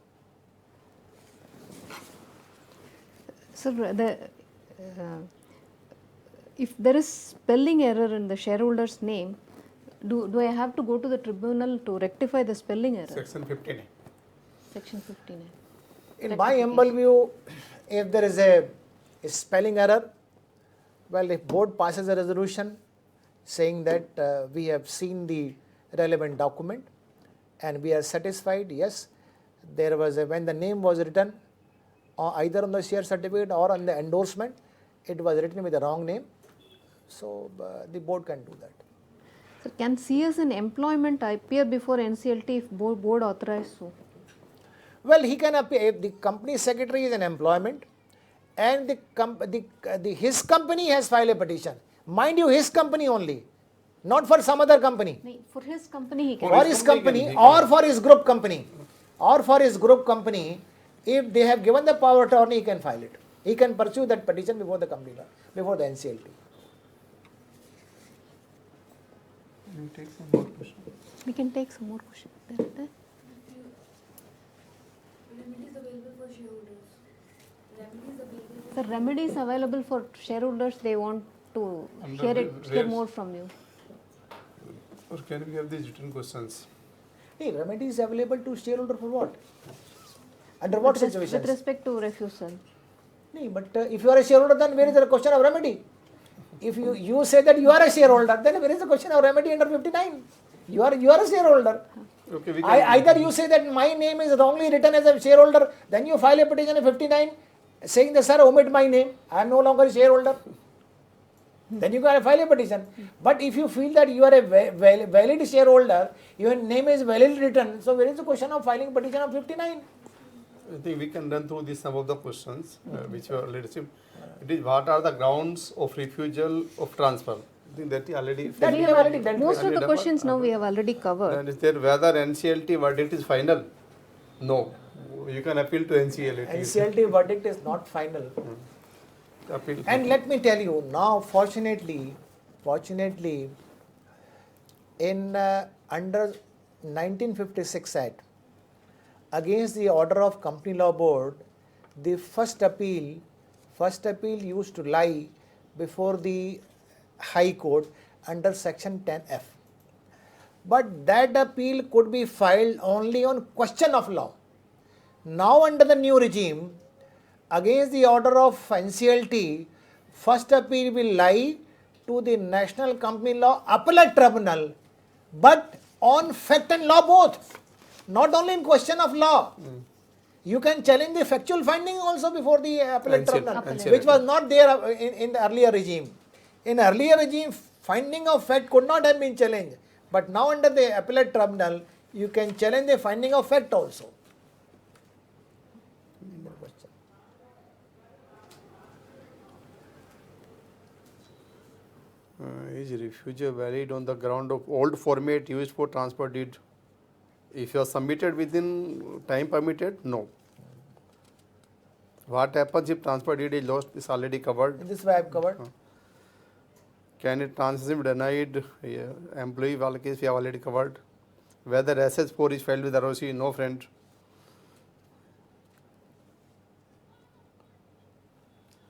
Sir, if there is spelling error in the shareholder's name, do I have to go to the tribunal to rectify the spelling error? Section 59. Section 59. In my humble view, if there is a spelling error, well, if board passes a resolution saying that we have seen the relevant document and we are satisfied, yes, there was when the name was written either on the share certificate or on the endorsement, it was written with the wrong name, so the board can do that. So can CS in employment appear before NCLT if board authorized so? Well, he can appear if the company secretary is in employment and his company has filed a petition. Mind you, his company only, not for some other company. For his company he can. For his company or for his group company. Or for his group company, if they have given the power of attorney, he can file it. He can pursue that petition before the company, before the NCLT. We can take some more questions. Remedies available for shareholders. The remedies available for shareholders, they want to hear more from you. Or can we have these written questions? Hey, remedy is available to shareholder for what? Under what situations? With respect to refusal. No, but if you are a shareholder, then where is the question of remedy? If you say that you are a shareholder, then where is the question of remedy under 59? You are a shareholder. Okay, we can Either you say that my name is wrongly written as a shareholder, then you file a petition in 59 saying that, sir, omit my name, I am no longer a shareholder. Then you can file a petition. But if you feel that you are a valid shareholder, your name is validly written, so where is the question of filing a petition of 59? I think we can run through some of the questions which were already received. It is what are the grounds of refusal of transfer? I think that is already. That we have already done. Most of the questions now we have already covered. And is there whether NCLT verdict is final? No. You can appeal to NCLT. NCLT verdict is not final. Appeal. And let me tell you, now fortunately, in under 1956 Act, against the order of Company Law Board, the first appeal used to lie before the High Court under Section 10F. But that appeal could be filed only on question of law. Now under the new regime, against the order of NCLT, first appeal will lie to the National Company Law Appellate Tribunal, but on fact and law both, not only in question of law. You can challenge the factual finding also before the appellate tribunal, which was not there in the earlier regime. In earlier regime, finding of fact could not have been challenged, but now under the appellate tribunal, you can challenge the finding of fact also. Is refusal valid on the ground of old format used for transfer deed? If you are submitted within time permitted, no. What happens if transfer deed is lost is already covered. In this way I have covered. Can it transfer denied? Employee wala case we have already covered. Whether SS4 is filed with ROC, no friend.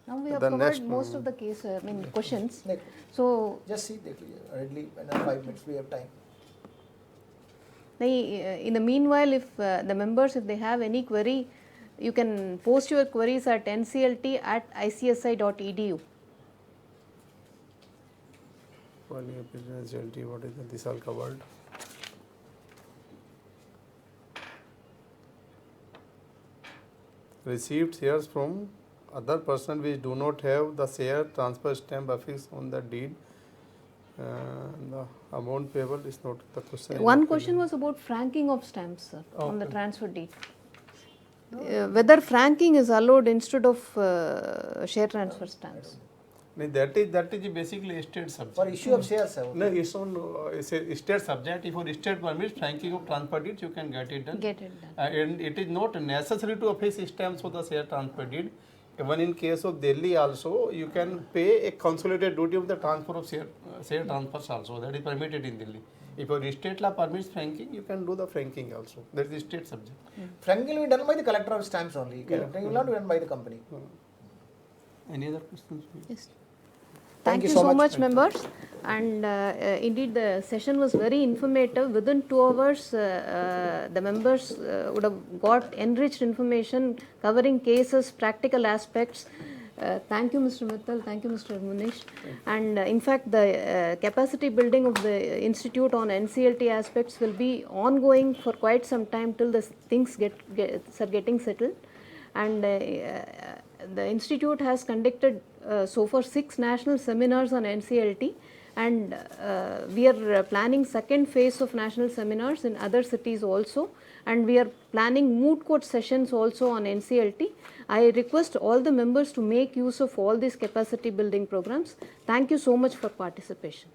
Now we have The covered next, most of the case, questions. Next. So, Just see, readily, another 5 minutes we have time. in the meanwhile, if the members, if they have any query, you can post your queries at nclt@icsi.edu. Filing application NCLT, what is that? This all covered. Received shares from other person which do not have the share transfer stamp affixed on the deed. The amount payable is not the question. One question was about franking of stamps, sir, on the transfer deed. Whether franking is allowed instead of share transfer stamps. That is basically a state subject. For issue of shares, sir. No, it's on it's a state subject. If your state permits franking of transfer deeds, you can get it done. Get it done. And it is not necessary to affix stamps for the share transfer deed. Even in case of Delhi also, you can pay a consolidated duty of the transfer of share transfers also. That is permitted in Delhi. If your state law permits franking, you can do the franking also. That is state subject. Franking will be done by the collector of stamps only. Franking will not be done by the company. Any other questions? Yes. Thank Thank you you so so much. much, members. And indeed, the session was very informative. Within 2 hours, the members would have got enriched information covering cases, practical aspects. Thank you, Mr. Mittal. Thank you, Mr. Munish. And in fact, the capacity building of the institute on NCLT aspects will be ongoing for quite some time till the things are getting settled. And the institute has conducted so far 6 national seminars on NCLT, and we are planning second phase of national seminars in other cities also, and we are planning moot court sessions also on NCLT. I request all the members to make use of all these capacity building programs. Thank you so much for participation.